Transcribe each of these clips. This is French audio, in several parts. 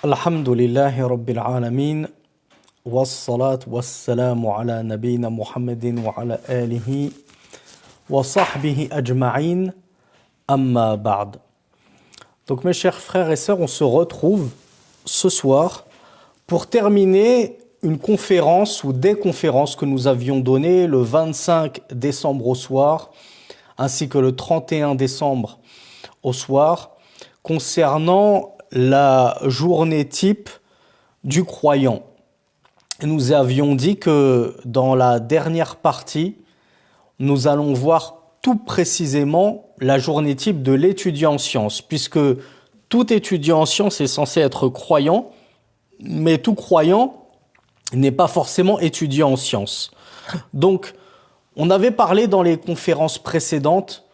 Alhamdulillahi Rabbil Alamin, wassalat wassalamu ala nabina Muhammadin wa ala alihi wa sahbihi ajma'in, amma ba'd. Donc mes chers frères et sœurs, on se retrouve ce soir pour terminer une conférence ou des conférences que nous avions données le 25 décembre au soir, ainsi que le 31 décembre au soir, concernant la journée type du croyant. Et nous avions dit que dans la dernière partie, nous allons voir tout précisément la journée type de l'étudiant en sciences, puisque tout étudiant en sciences est censé être croyant, mais tout croyant n'est pas forcément étudiant en sciences. Donc, on avait parlé dans les conférences précédentes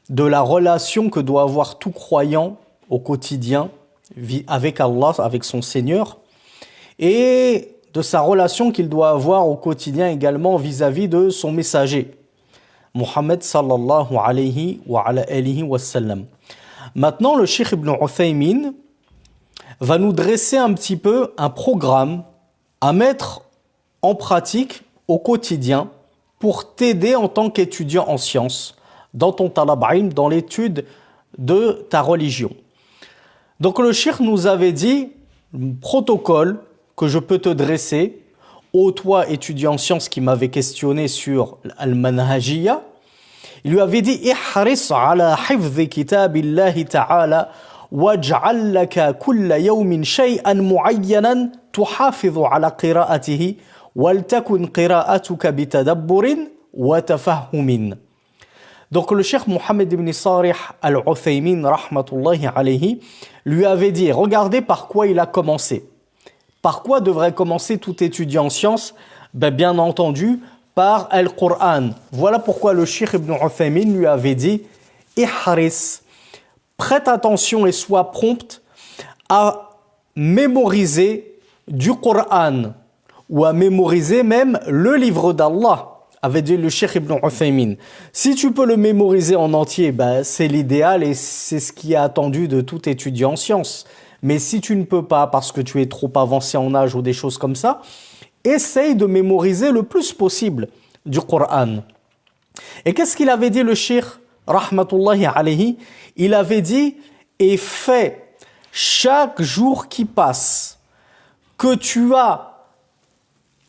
de la relation que doit avoir tout croyant au quotidien avec Allah, avec son Seigneur, et de sa relation qu'il doit avoir au quotidien également vis-à-vis de son messager, Muhammad sallallahu alayhi wa alihi wa sallam. Maintenant, le Cheikh Ibn Uthaymin va nous dresser un petit peu un programme à mettre en pratique au quotidien pour t'aider en tant qu'étudiant en sciences, dans ton talab ilm, dans l'étude de ta religion. Donc le cheikh nous avait dit, le protocole que je peux te dresser, ô toi étudiant en sciences qui m'avait questionné sur al-manhajiyya, il lui avait dit « Ihris ala hifzi kitabillahi ta'ala waj'al laka kulla yawmin shay'an mu'ayyanan tuhafidhu ala qira'atihi waltakun qira'atuka bitadabburin wa tafahhumin » Donc le cheikh Mohammed ibn Salih al-Uthaymin rahmatullahi alayhi lui avait dit, regardez par quoi il a commencé. Par quoi devrait commencer tout étudiant en sciences? Bien entendu, par Al-Qur'an. Voilà pourquoi le cheikh ibn Uthaymin lui avait dit, ihris, prête attention et sois prompte à mémoriser du Qur'an ou à mémoriser même le livre d'Allah, avait dit le cheikh Ibn Uthaymin. Si tu peux le mémoriser en entier, c'est l'idéal et c'est ce qui est attendu de tout étudiant en sciences. Mais si tu ne peux pas parce que tu es trop avancé en âge ou des choses comme ça, essaye de mémoriser le plus possible du Coran. Et qu'est-ce qu'il avait dit le cheikh rahmatullahi alayhi? Il avait dit, et fais chaque jour qui passe que tu as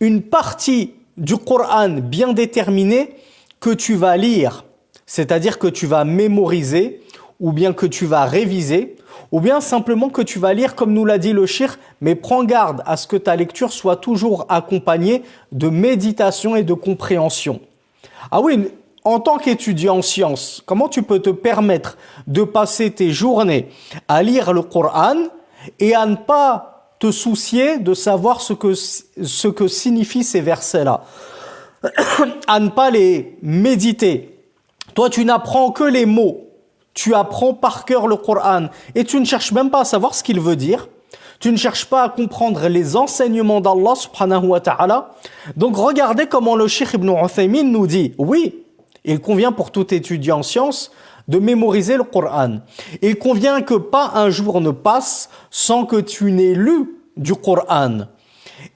une partie du Coran bien déterminé que tu vas lire, c'est-à-dire que tu vas mémoriser, ou bien que tu vas réviser, ou bien simplement que tu vas lire comme nous l'a dit le cheikh, mais prends garde à ce que ta lecture soit toujours accompagnée de méditation et de compréhension. Ah oui, en tant qu'étudiant en sciences, comment tu peux te permettre de passer tes journées à lire le Coran et à ne pas te soucier de savoir ce que signifient ces versets-là, à ne pas les méditer. Toi, tu n'apprends que les mots, tu apprends par cœur le Coran et tu ne cherches même pas à savoir ce qu'il veut dire. Tu ne cherches pas à comprendre les enseignements d'Allah subhanahu wa ta'ala. Donc regardez comment le cheikh Ibn Uthaymin nous dit, oui, il convient pour tout étudiant en sciences de mémoriser le Coran. Il convient que pas un jour ne passe sans que tu n'aies lu du Coran.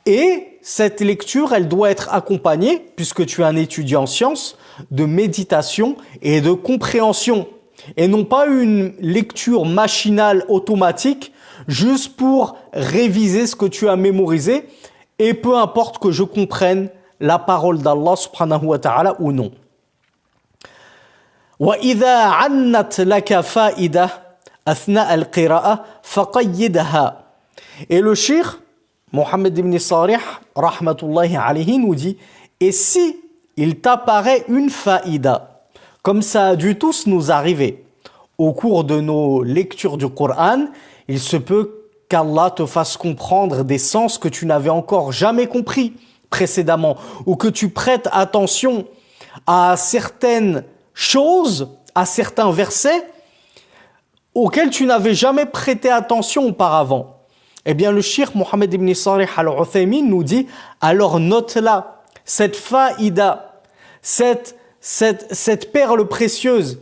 Et cette lecture, elle doit être accompagnée, puisque tu es un étudiant en sciences, de méditation et de compréhension. Et non pas une lecture machinale automatique, juste pour réviser ce que tu as mémorisé, et peu importe que je comprenne la parole d'Allah subhanahu wa ta'ala ou non. وَإِذَا عَنَّتْ لَكَ فَائِدَةً أَثْنَاءَ الْقِرَاءَةِ فَقَيِّدْهَا. Et le cheikh, Mohammed ibn Salih, rahmatullahi alayhi, nous dit, et si il t'apparaît une faïda, comme ça a dû tous nous arriver, au cours de nos lectures du Coran, il se peut qu'Allah te fasse comprendre des sens que tu n'avais encore jamais compris précédemment, ou que tu prêtes attention à certaines choses, à certains versets auxquels tu n'avais jamais prêté attention auparavant. Eh bien, le cheikh Mohammed ibn Salih al-Uthaymin nous dit, alors note-la, cette faïda, cette perle précieuse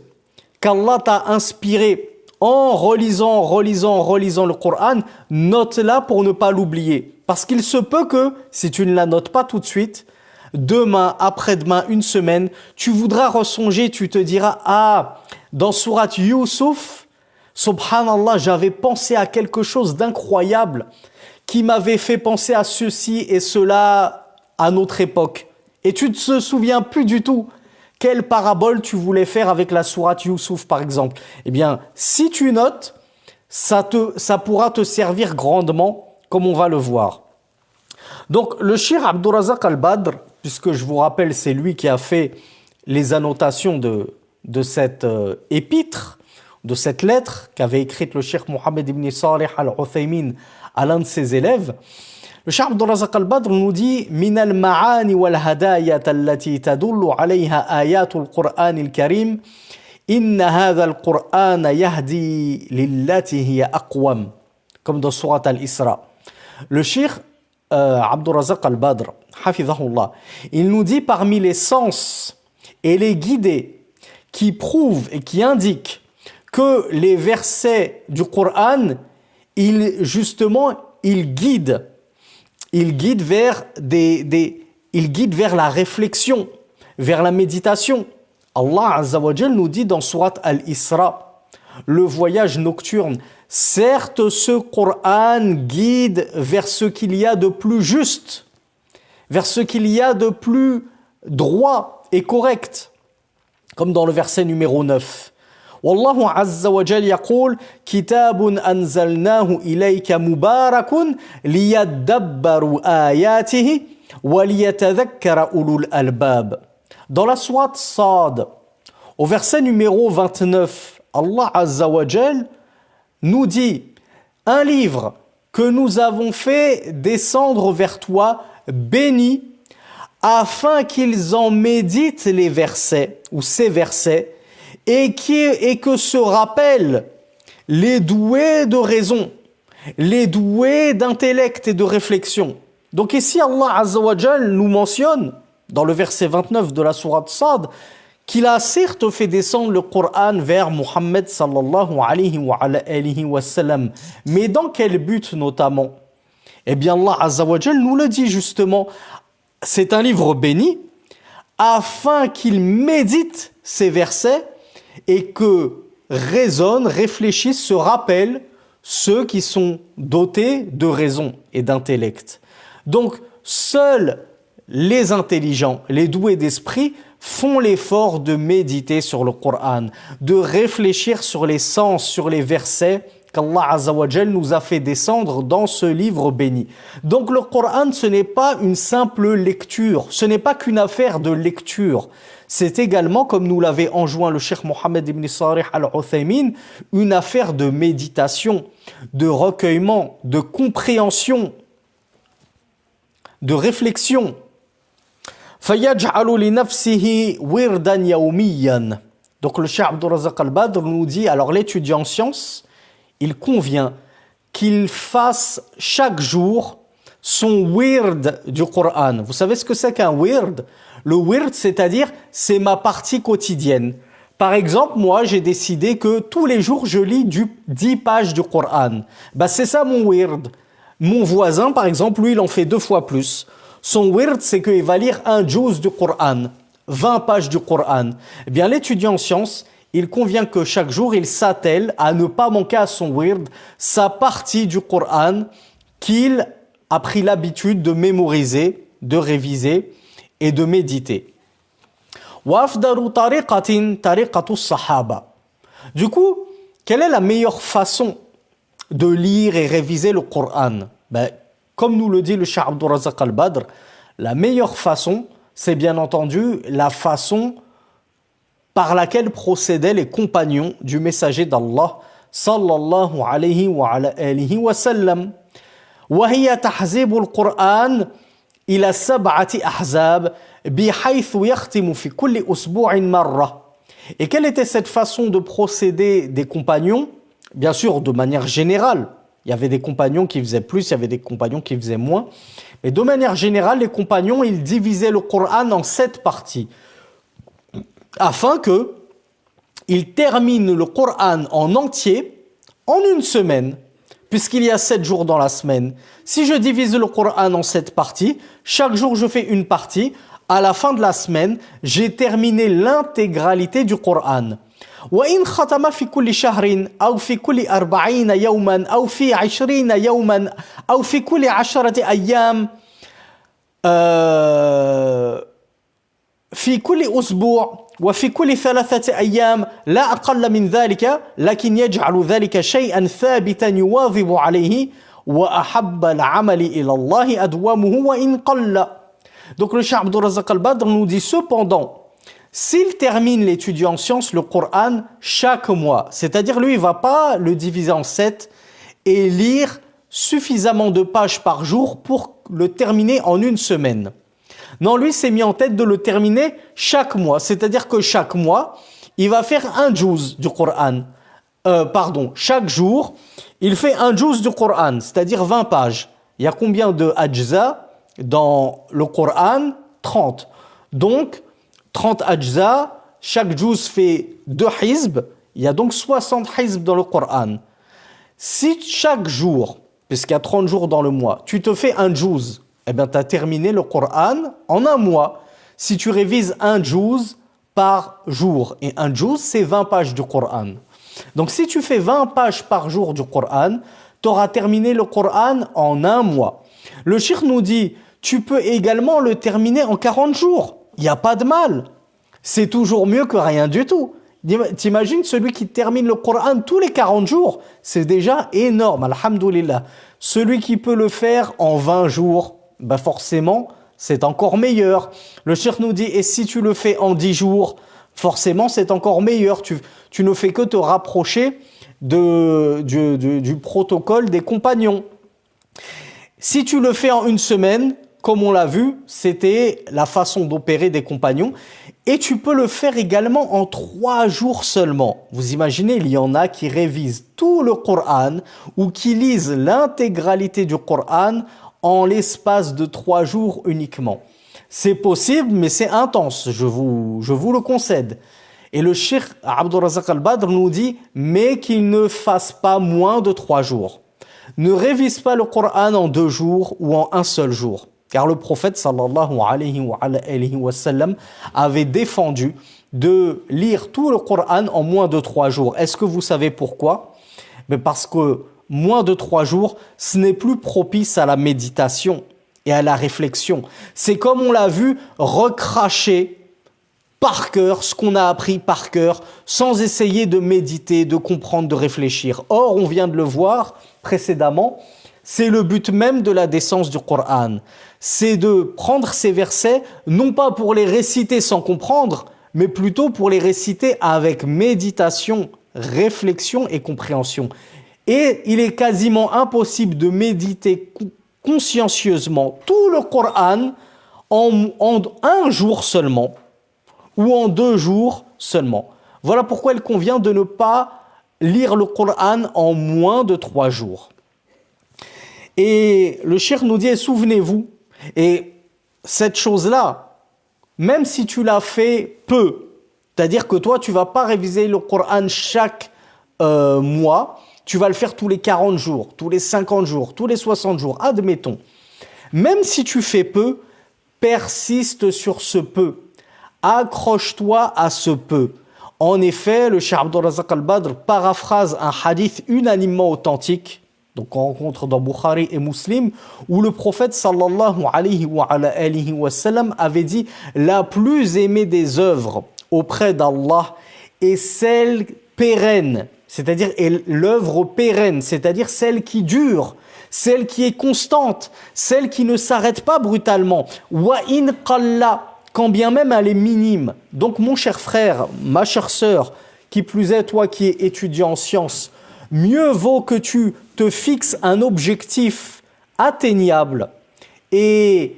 qu'Allah t'a inspirée en relisant le Coran, note-la pour ne pas l'oublier. Parce qu'il se peut que, si tu ne la notes pas tout de suite, demain, après-demain, une semaine, tu voudras ressonger, tu te diras, ah, dans Surat Yusuf, subhanallah, j'avais pensé à quelque chose d'incroyable qui m'avait fait penser à ceci et cela à notre époque. Et tu ne te souviens plus du tout quelle parabole tu voulais faire avec la sourate Yusuf, par exemple. Eh bien, si tu notes, ça pourra te servir grandement, comme on va le voir. Donc, le Cheikh Abdul Razak Al-Badr, puisque je vous rappelle, c'est lui qui a fait les annotations de cette épître, de cette lettre qu'avait écrite le Cheikh Mohammed ibn Salih Al-Uthaymin à l'un de ses élèves. Le Cheikh Abdul Razak Al-Badr nous dit min al-ma'ani wal hadayat allati tadullu alayha ayatul Qur'an al-Karim inna hadha al-Qur'an yahdi lillati hiya aqwam, comme dans sourate Al-Isra. Le Cheikh Abdul Razak Al-Badr, hafizahullah, il nous dit parmi les sens et les guidés qui prouvent et qui indiquent que les versets du Coran, ils guident vers la réflexion, vers la méditation. Allah Azza wa Jal nous dit dans sourate Al-Isra, le voyage nocturne, certes ce Coran guide vers ce qu'il y a de plus juste, vers ce qu'il y a de plus droit et correct, comme dans le verset numéro 9. والله عز وجل يقول كتاب أنزلناه إليك مبارك ليدبروا آياته وليتذكر أولو الألباب. Dans la sourate Sad, au verset numéro 29, Allah Azza wa Jal nous dit un livre que nous avons fait descendre vers toi, béni, afin qu'ils en méditent les versets ou ces versets et que se rappellent les doués de raison, les doués d'intellect et de réflexion. Donc ici, Allah Azza wa Jal nous mentionne, dans le verset 29 de la sourate Sad, qu'il a certes fait descendre le Coran vers Muhammad sallallahu alayhi wa sallam. Mais dans quel but notamment? Eh bien, Allah Azza wa Jal nous le dit justement, c'est un livre béni, afin qu'il médite ces versets et que raisonnent, réfléchissent, se rappellent ceux qui sont dotés de raison et d'intellect. Donc, seuls les intelligents, les doués d'esprit, font l'effort de méditer sur le Coran, de réfléchir sur les sens, sur les versets qu'Allah Azza wa Jal nous a fait descendre dans ce livre béni. Donc le Coran, ce n'est pas une simple lecture, ce n'est pas qu'une affaire de lecture. C'est également, comme nous l'avait enjoint le Cheikh Mohammed ibn Salih Al-Uthaymin, une affaire de méditation, de recueillement, de compréhension, de réflexion. فَيَجْعَلُ لِنَفْسِهِ وِرْدًا يَوْمِيًّا. Donc le Cheikh Abdul Razak Al-Badr nous dit, alors l'étudiant en sciences, il convient qu'il fasse chaque jour son wird du Coran. Vous savez ce que c'est qu'un wird? Le wird, c'est-à-dire, c'est ma partie quotidienne. Par exemple, moi, j'ai décidé que tous les jours, je lis 10 pages du Coran. C'est ça mon wird. Mon voisin, par exemple, lui, il en fait 2 fois plus. Son wird, c'est qu'il va lire un juz du Coran, 20 pages du Coran. Eh bien, l'étudiant en sciences, il convient que chaque jour, il s'attelle à ne pas manquer à son wird, sa partie du Coran qu'il a pris l'habitude de mémoriser, de réviser et de méditer. Du coup, quelle est la meilleure façon de lire et réviser le Coran? Comme nous le dit le Cheikh Abdul Razak Al-Badr, la meilleure façon, c'est bien entendu la façon par laquelle procédaient les compagnons du messager d'Allah sallallahu alayhi wa sallam. وهي تحزيب القرآن إلى 7 أحزاب بحيث يختم في كل أسبوع مرة. Et quelle était cette façon de procéder des compagnons? Bien sûr, de manière générale. Il y avait des compagnons qui faisaient plus, il y avait des compagnons qui faisaient moins. Mais de manière générale, les compagnons, ils divisaient le Coran en 7 parties. Afin que, il termine le Coran en entier en une semaine, puisqu'il y a 7 jours dans la semaine. Si je divise le Coran en 7 parties, chaque jour je fais une partie, à la fin de la semaine, j'ai terminé l'intégralité du Coran. وإن ختم في كل شهر أو في كل 40 يوما أو في 20 يوما أو في كل 10 أيام في كل أسبوع وفي كل 3 أيام لا أقل من ذلك لكن يجعل ذلك شيئا ثابتا يواظب عليه وأحب العمل إلى الله أدوامه وإن قل. Donc le Cheikh Abdul Razak al-Badr nous dit cependant, s'il termine l'étude en sciences, le Coran, chaque mois, c'est-à-dire lui, il ne va pas le diviser en 7 et lire suffisamment de pages par jour pour le terminer en une semaine. Non, lui s'est mis en tête de le terminer chaque mois, c'est-à-dire que chaque mois, il va faire un juz du Coran. Chaque jour, il fait un juz du Coran, c'est-à-dire 20 pages. Il y a combien de ajza dans le Coran? 30. Donc, 30 ajza, chaque juz fait 2 hizb, il y a donc 60 hizb dans le Coran. Si chaque jour, puisqu'il y a 30 jours dans le mois, tu te fais un juz, eh bien tu as terminé le Coran en un mois. Si tu révises un juz par jour, et un juz c'est 20 pages du Coran. Donc si tu fais 20 pages par jour du Coran, tu auras terminé le Coran en un mois. Le cheikh nous dit, tu peux également le terminer en 40 jours. Il n'y a pas de mal. C'est toujours mieux que rien du tout. T'imagines celui qui termine le Coran tous les 40 jours, c'est déjà énorme, alhamdoulilah. Celui qui peut le faire en 20 jours, ben forcément, c'est encore meilleur. Le cheikh nous dit, et si tu le fais en 10 jours, forcément, c'est encore meilleur. Tu ne fais que te rapprocher du protocole des compagnons. Si tu le fais en une semaine, comme on l'a vu, c'était la façon d'opérer des compagnons. Et tu peux le faire également en 3 jours seulement. Vous imaginez, il y en a qui révisent tout le Coran ou qui lisent l'intégralité du Coran en l'espace de 3 jours uniquement. C'est possible, mais c'est intense, je vous le concède. Et le Cheikh Abdul Razak al-Badr nous dit, mais qu'il ne fasse pas moins de 3 jours. Ne révise pas le Coran en 2 jours ou en un seul jour. Car le prophète sallallahu alayhi wa sallam avait défendu de lire tout le Coran en moins de 3 jours. Est-ce que vous savez pourquoi? Mais parce que moins de 3 jours, ce n'est plus propice à la méditation et à la réflexion. C'est comme on l'a vu, recracher par cœur ce qu'on a appris par cœur, sans essayer de méditer, de comprendre, de réfléchir. Or, on vient de le voir précédemment, c'est le but même de la décence du Coran. C'est de prendre ces versets, non pas pour les réciter sans comprendre, mais plutôt pour les réciter avec méditation, réflexion et compréhension. Et il est quasiment impossible de méditer consciencieusement tout le Coran en un jour seulement, ou en 2 jours seulement. Voilà pourquoi il convient de ne pas lire le Coran en moins de 3 jours. Et le cheikh nous dit, souvenez-vous, et cette chose-là, même si tu l'as fait peu, c'est-à-dire que toi, tu ne vas pas réviser le Coran chaque mois, tu vas le faire tous les 40 jours, tous les 50 jours, tous les 60 jours, admettons. Même si tu fais peu, persiste sur ce peu. Accroche-toi à ce peu. En effet, le Cheikh Abdul Razak al-Badr paraphrase un hadith unanimement authentique, donc on rencontre dans Bukhari et Muslim, où le prophète sallallahu alayhi wa sallam avait dit « La plus aimée des œuvres auprès d'Allah est celle pérenne », c'est-à-dire l'œuvre pérenne, c'est-à-dire celle qui dure, celle qui est constante, celle qui ne s'arrête pas brutalement. « Wa in qalla » quand bien même elle est minime. Donc mon cher frère, ma chère sœur, qui plus est toi qui es étudiant en sciences, mieux vaut que tu te fixes un objectif atteignable et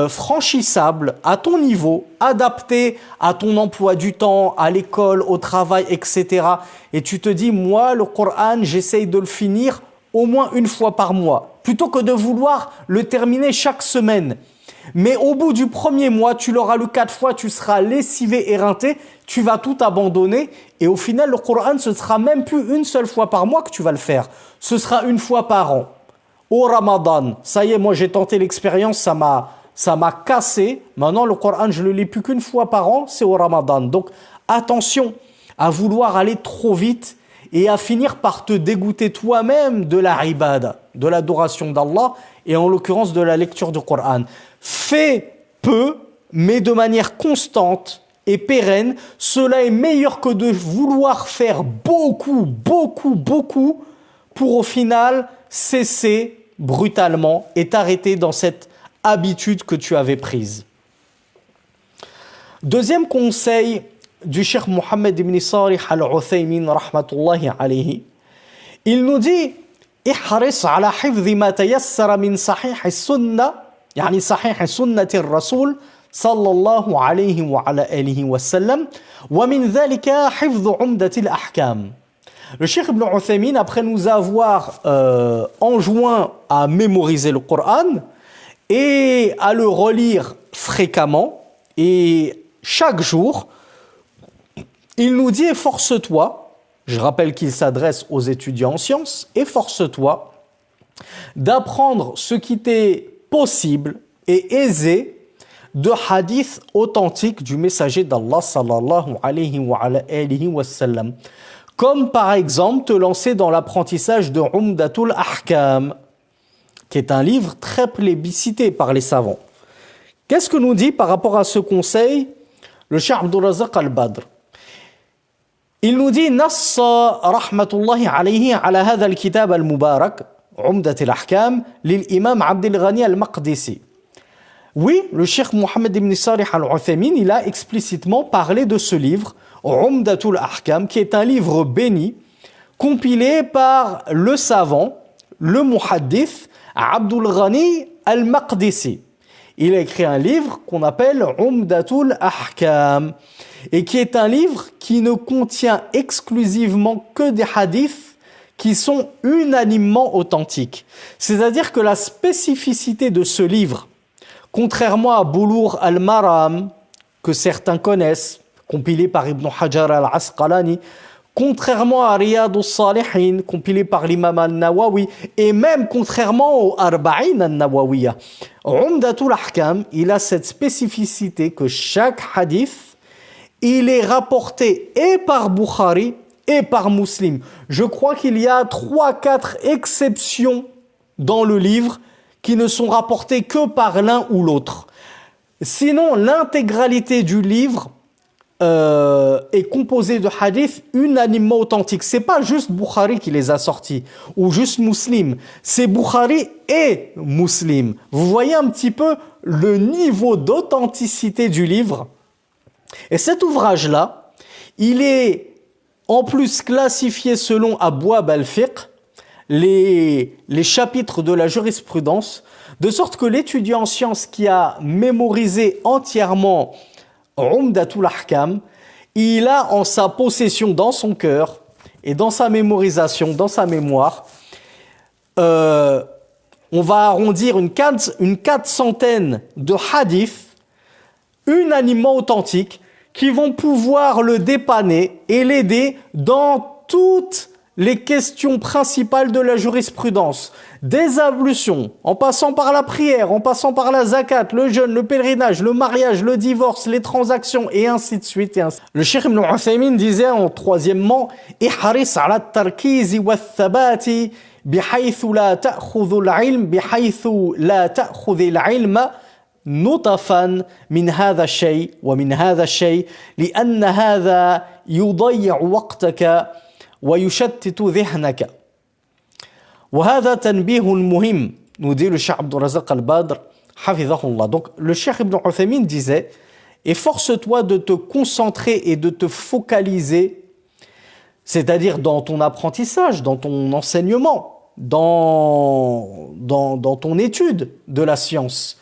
franchissable à ton niveau, adapté à ton emploi du temps, à l'école, au travail, etc. Et tu te dis, moi, le Coran, j'essaye de le finir au moins une fois par mois, plutôt que de vouloir le terminer chaque semaine. Mais au bout du premier mois, tu l'auras lu 4 fois, tu seras lessivé, éreinté, tu vas tout abandonner. Et au final, le Coran, ce sera même plus une seule fois par mois que tu vas le faire. Ce sera une fois par an. Au Ramadan, ça y est, moi j'ai tenté l'expérience, ça m'a cassé. Maintenant, le Coran, je le lis plus qu'une fois par an, c'est au Ramadan. Donc, attention à vouloir aller trop vite et à finir par te dégoûter toi-même de la ibada, de l'adoration d'Allah et en l'occurrence de la lecture du Coran. Fais peu, mais de manière constante et pérenne. Cela est meilleur que de vouloir faire beaucoup pour au final cesser brutalement et t'arrêter dans cette habitude que tu avais prise. Deuxième conseil du Cheikh Mohammed ibn Salih al-Uthaymin rahmatullahi alayhi, il nous dit احرص على حفظ ما تيسر من صحيح السنة يعني صحيح سنة الرسول صلى الله عليه وعلى آله وسلم ومن ذلك حفظ عمدة الأحكام. Le Cheikh Ibn Uthaymin, après nous avoir enjoint à mémoriser le Coran et à le relire fréquemment et chaque jour, il nous dit efforce-toi. Je rappelle qu'il s'adresse aux étudiants en sciences. Efforce-toi d'apprendre ce qui t'est possible et aisé de hadiths authentiques du messager d'Allah sallallahu alayhi wa sallam. Comme par exemple te lancer dans l'apprentissage de Umdatul Ahkam, qui est un livre très plébiscité par les savants. Qu'est-ce que nous dit par rapport à ce conseil le Cheikh Abdul Razak al-Badr? Il nous dit نص رحمة الله عليه على هذا الكتاب المبارك عمدة الأحكام للإمام عبد الغني المقدسي. Oui, le Cheikh Mohammed ibn Salih al-Uthaymin, il a explicitement parlé de ce livre, Umdatul Ahkam, qui est un livre béni, compilé par le savant, le muhaddith, Abdul Ghani al-Maqdisi. Il a écrit un livre qu'on appelle Umdatul Ahkam, et qui est un livre qui ne contient exclusivement que des hadiths qui sont unanimement authentiques. C'est-à-dire que la spécificité de ce livre, contrairement à Boulour al-Maram, que certains connaissent, compilé par Ibn Hajar al-Asqalani, contrairement à Riyad al-Salihin, compilé par l'imam al-Nawawi, et même contrairement au Arba'in al-Nawawiyya, Umdatul Ahkam, il a cette spécificité que chaque hadith, il est rapporté et par Bukhari et par Muslim. Je crois qu'il y a 3-4 exceptions dans le livre qui ne sont rapportées que par l'un ou l'autre. Sinon, l'intégralité du livre est composée de hadiths unanimement authentiques. C'est pas juste Bukhari qui les a sortis ou juste Muslim. C'est Bukhari et Muslim. Vous voyez un petit peu le niveau d'authenticité du livre. Et cet ouvrage-là, il est en plus classifié selon Abwab al-Fiqh, les chapitres de la jurisprudence, de sorte que l'étudiant en sciences qui a mémorisé entièrement Umdatul Ahkam, il a en sa possession, dans son cœur, et dans sa mémorisation, dans sa mémoire, on va arrondir une 400aine de hadiths unanimement authentiques qui vont pouvoir le dépanner et l'aider dans toutes les questions principales de la jurisprudence, des ablutions, en passant par la prière, en passant par la zakat, le jeûne, le pèlerinage, le mariage, le divorce, les transactions, et ainsi de suite. Le Cheikh Ibn Uthaymin disait en troisièmement « Ihris ala tarkizi wa thabati bihaythu la ta'khudhu al-ilm bihaythu la ta'khudhi al-ilma » نطفا من هذا الشيء ومن هذا الشيء لأن هذا يضيع وقتك ويشتت ذهنك وهذا تنبيه مهم nous dit le Cheikh Abdul Razak al-Badr hafidhahullah. Donc le Cheikh Ibn Uthaymin disait efforce-toi de te concentrer et de te focaliser, c'est-à-dire dans ton apprentissage, dans ton enseignement, dans ton étude de la science,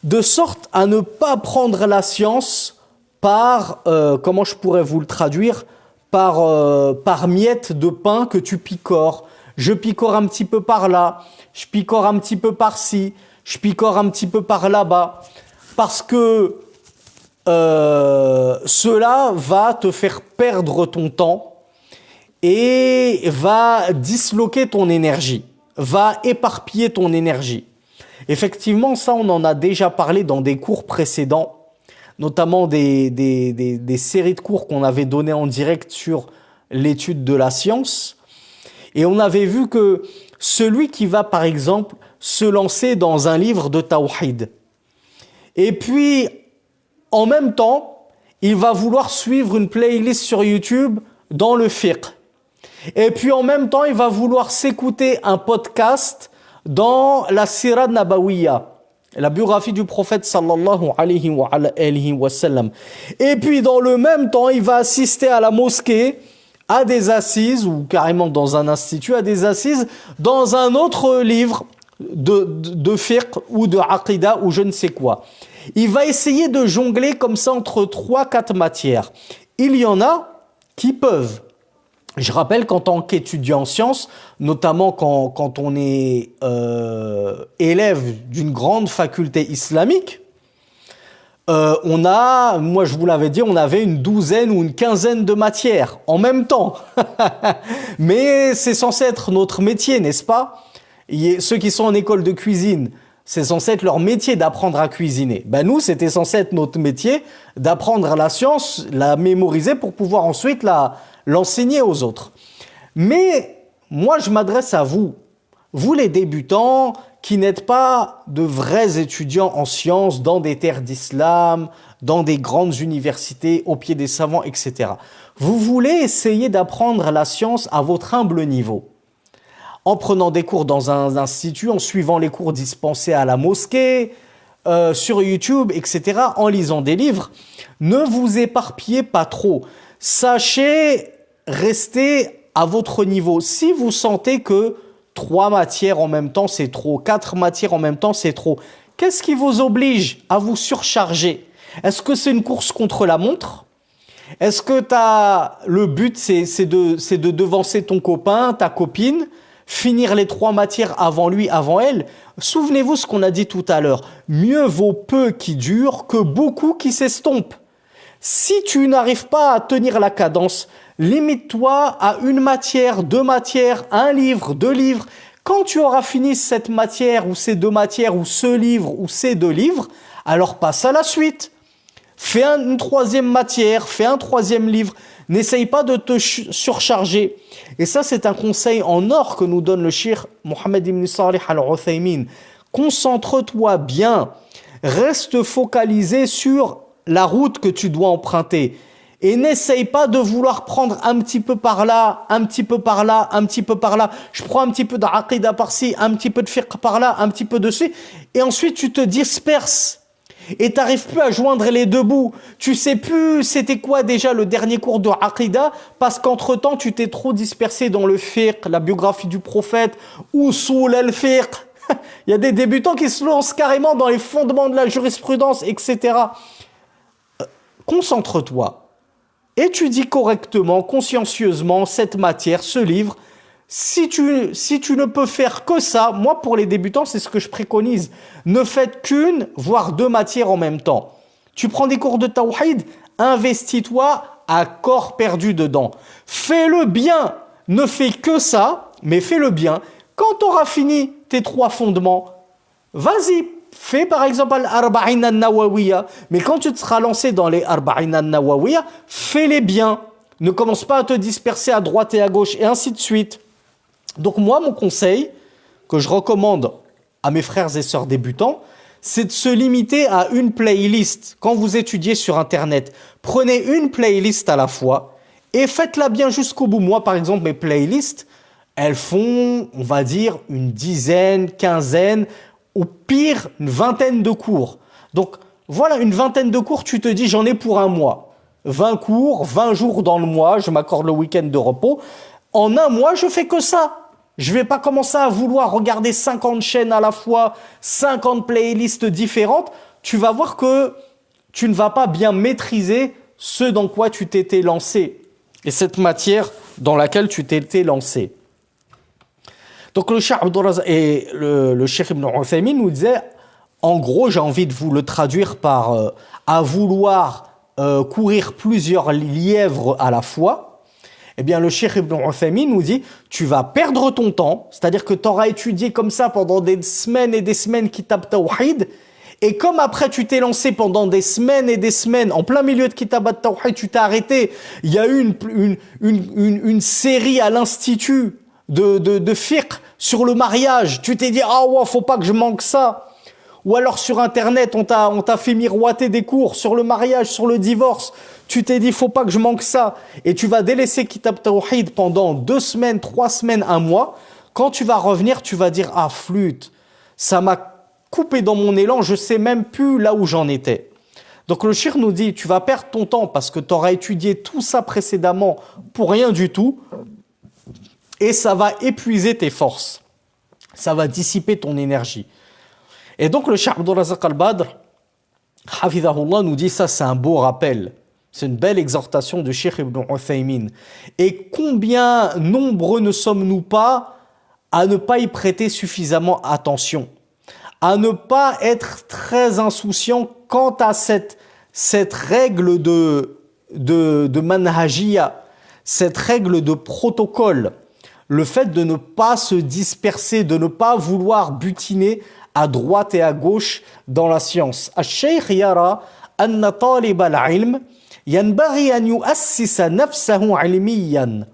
de sorte à ne pas prendre la science par, comment je pourrais vous le traduire, par miettes de pain que tu picores. Je picore un petit peu par là, je picore un petit peu par-ci, je picore un petit peu par là-bas, parce que cela va te faire perdre ton temps et va disloquer ton énergie, va éparpiller ton énergie. Effectivement, ça, on en a déjà parlé dans des cours précédents, notamment des séries de cours qu'on avait données en direct sur l'étude de la science. Et on avait vu que celui qui va, par exemple, se lancer dans un livre de tawhid, et puis, en même temps, il va vouloir suivre une playlist sur YouTube dans le fiqh. Et puis, en même temps, il va vouloir s'écouter un podcast dans la Sira Nabawiyya, la biographie du prophète sallallahu alayhi wa sallam. Et puis, dans le même temps, il va assister à la mosquée, à des assises, ou carrément dans un institut, à des assises, dans un autre livre de fiqh ou de aqida ou je ne sais quoi. Il va essayer de jongler comme ça entre 3-4 matières. Il y en a qui peuvent. Je rappelle qu'en tant qu'étudiant en sciences, notamment quand on est élève d'une grande faculté islamique, moi je vous l'avais dit, on avait une douzaine ou une quinzaine de matières en même temps. Mais c'est censé être notre métier, n'est-ce pas? Ceux qui sont en école de cuisine, c'est censé être leur métier d'apprendre à cuisiner. Ben nous, c'était censé être notre métier d'apprendre la science, la mémoriser pour pouvoir ensuite l'enseigner aux autres. Mais moi, je m'adresse à vous, vous les débutants qui n'êtes pas de vrais étudiants en sciences dans des terres d'islam, dans des grandes universités, au pied des savants, etc. Vous voulez essayer d'apprendre la science à votre humble niveau, en prenant des cours dans un institut, en suivant les cours dispensés à la mosquée, sur YouTube, etc., en lisant des livres. Ne vous éparpillez pas trop. Sachez rester à votre niveau. Si vous sentez que 3 matières en même temps, c'est trop, 4 matières en même temps, c'est trop, qu'est-ce qui vous oblige à vous surcharger? Est-ce que c'est une course contre la montre? Est-ce que le but, c'est de devancer ton copain, ta copine, finir les 3 matières avant lui, avant elle? Souvenez-vous ce qu'on a dit tout à l'heure. Mieux vaut peu qui dure que beaucoup qui s'estompent. Si tu n'arrives pas à tenir la cadence, limite-toi à 1 matière, 2 matières, 1 livre, 2 livres. Quand tu auras fini cette matière ou ces 2 matières ou ce livre ou ces 2 livres, alors passe à la suite. Fais une 3e matière, fais un 3e livre. N'essaye pas de te surcharger. Et ça, c'est un conseil en or que nous donne le cheikh Mohammed ibn Salih al-Uthaymin. Concentre-toi bien. Reste focalisé sur la route que tu dois emprunter. Et n'essaye pas de vouloir prendre un petit peu par là, un petit peu par là, un petit peu par là. Je prends un petit peu d'aqida par-ci, un petit peu de fiqh par là, un petit peu dessus. Et ensuite, tu te disperses. Et tu n'arrives plus à joindre les 2 bouts. Tu sais plus c'était quoi déjà le dernier cours de Aqida, parce qu'entre-temps, tu t'es trop dispersé dans le fiqh, la biographie du prophète, usul al-fiqh. Il y a des débutants qui se lancent carrément dans les fondements de la jurisprudence, etc. Concentre-toi. Étudie correctement, consciencieusement cette matière, ce livre. Si tu ne peux faire que ça, moi pour les débutants, c'est ce que je préconise. Ne faites qu'une, voire 2 matières en même temps. Tu prends des cours de tawhid, investis-toi à corps perdu dedans. Fais-le bien. Ne fais que ça, mais fais-le bien. Quand tu auras fini tes 3 fondements, vas-y, fais par exemple l'Arba'in al-Nawawiyya. Mais quand tu te seras lancé dans les Arba'in al-Nawawiyya, fais-les bien. Ne commence pas à te disperser à droite et à gauche, et ainsi de suite. Donc moi, mon conseil que je recommande à mes frères et sœurs débutants, c'est de se limiter à une playlist. Quand vous étudiez sur Internet, prenez une playlist à la fois et faites-la bien jusqu'au bout. Moi, par exemple, mes playlists, elles font, on va dire, une dizaine, quinzaine, au pire, une vingtaine de cours. Donc voilà, une vingtaine de cours, tu te dis, j'en ai pour 1 mois. 20 cours, 20 jours dans le mois, je m'accorde le week-end de repos. En 1 mois, je fais que ça. Je ne vais pas commencer à vouloir regarder 50 chaînes à la fois, 50 playlists différentes. Tu vas voir que tu ne vas pas bien maîtriser ce dans quoi tu t'étais lancé et cette matière dans laquelle tu t'étais lancé. Donc le Cheikh Ibn Uthaymin nous disait En gros, j'ai envie de vous le traduire par à vouloir courir plusieurs lièvres à la fois. Eh bien, le Cheikh Ibn Uthaymin nous dit, tu vas perdre ton temps, c'est-à-dire que tu auras étudié comme ça pendant des semaines et des semaines Kitab Tawhid, et comme après tu t'es lancé pendant des semaines et des semaines, en plein milieu de Kitab Tawhid, tu t'es arrêté, il y a eu une série à l'institut de fiqh sur le mariage, tu t'es dit, ah ouais, faut pas que je manque ça. Ou alors sur Internet, on t'a fait miroiter des cours sur le mariage, sur le divorce. Tu t'es dit, faut pas que je manque ça. Et tu vas délaisser Kitab Tawhid pendant 2 semaines, 3 semaines, 1 mois. Quand tu vas revenir, tu vas dire, ah flûte, ça m'a coupé dans mon élan, je sais même plus là où j'en étais. Donc le shir nous dit, tu vas perdre ton temps parce que tu auras étudié tout ça précédemment pour rien du tout. Et ça va épuiser tes forces. Ça va dissiper ton énergie. Et donc le Cheikh Abdul Razak al-Badr, hafidhahullah, nous dit ça, c'est un beau rappel. C'est une belle exhortation de Cheikh Ibn Uthaymin. Et combien nombreux ne sommes-nous pas à ne pas y prêter suffisamment attention, à ne pas être très insouciant quant à cette règle de manhajiyya, cette règle de protocole, le fait de ne pas se disperser, de ne pas vouloir butiner à droite et à gauche dans la science. الشيخ يرى أن طالب العلم ينبغي أن يؤسس نفسه علميا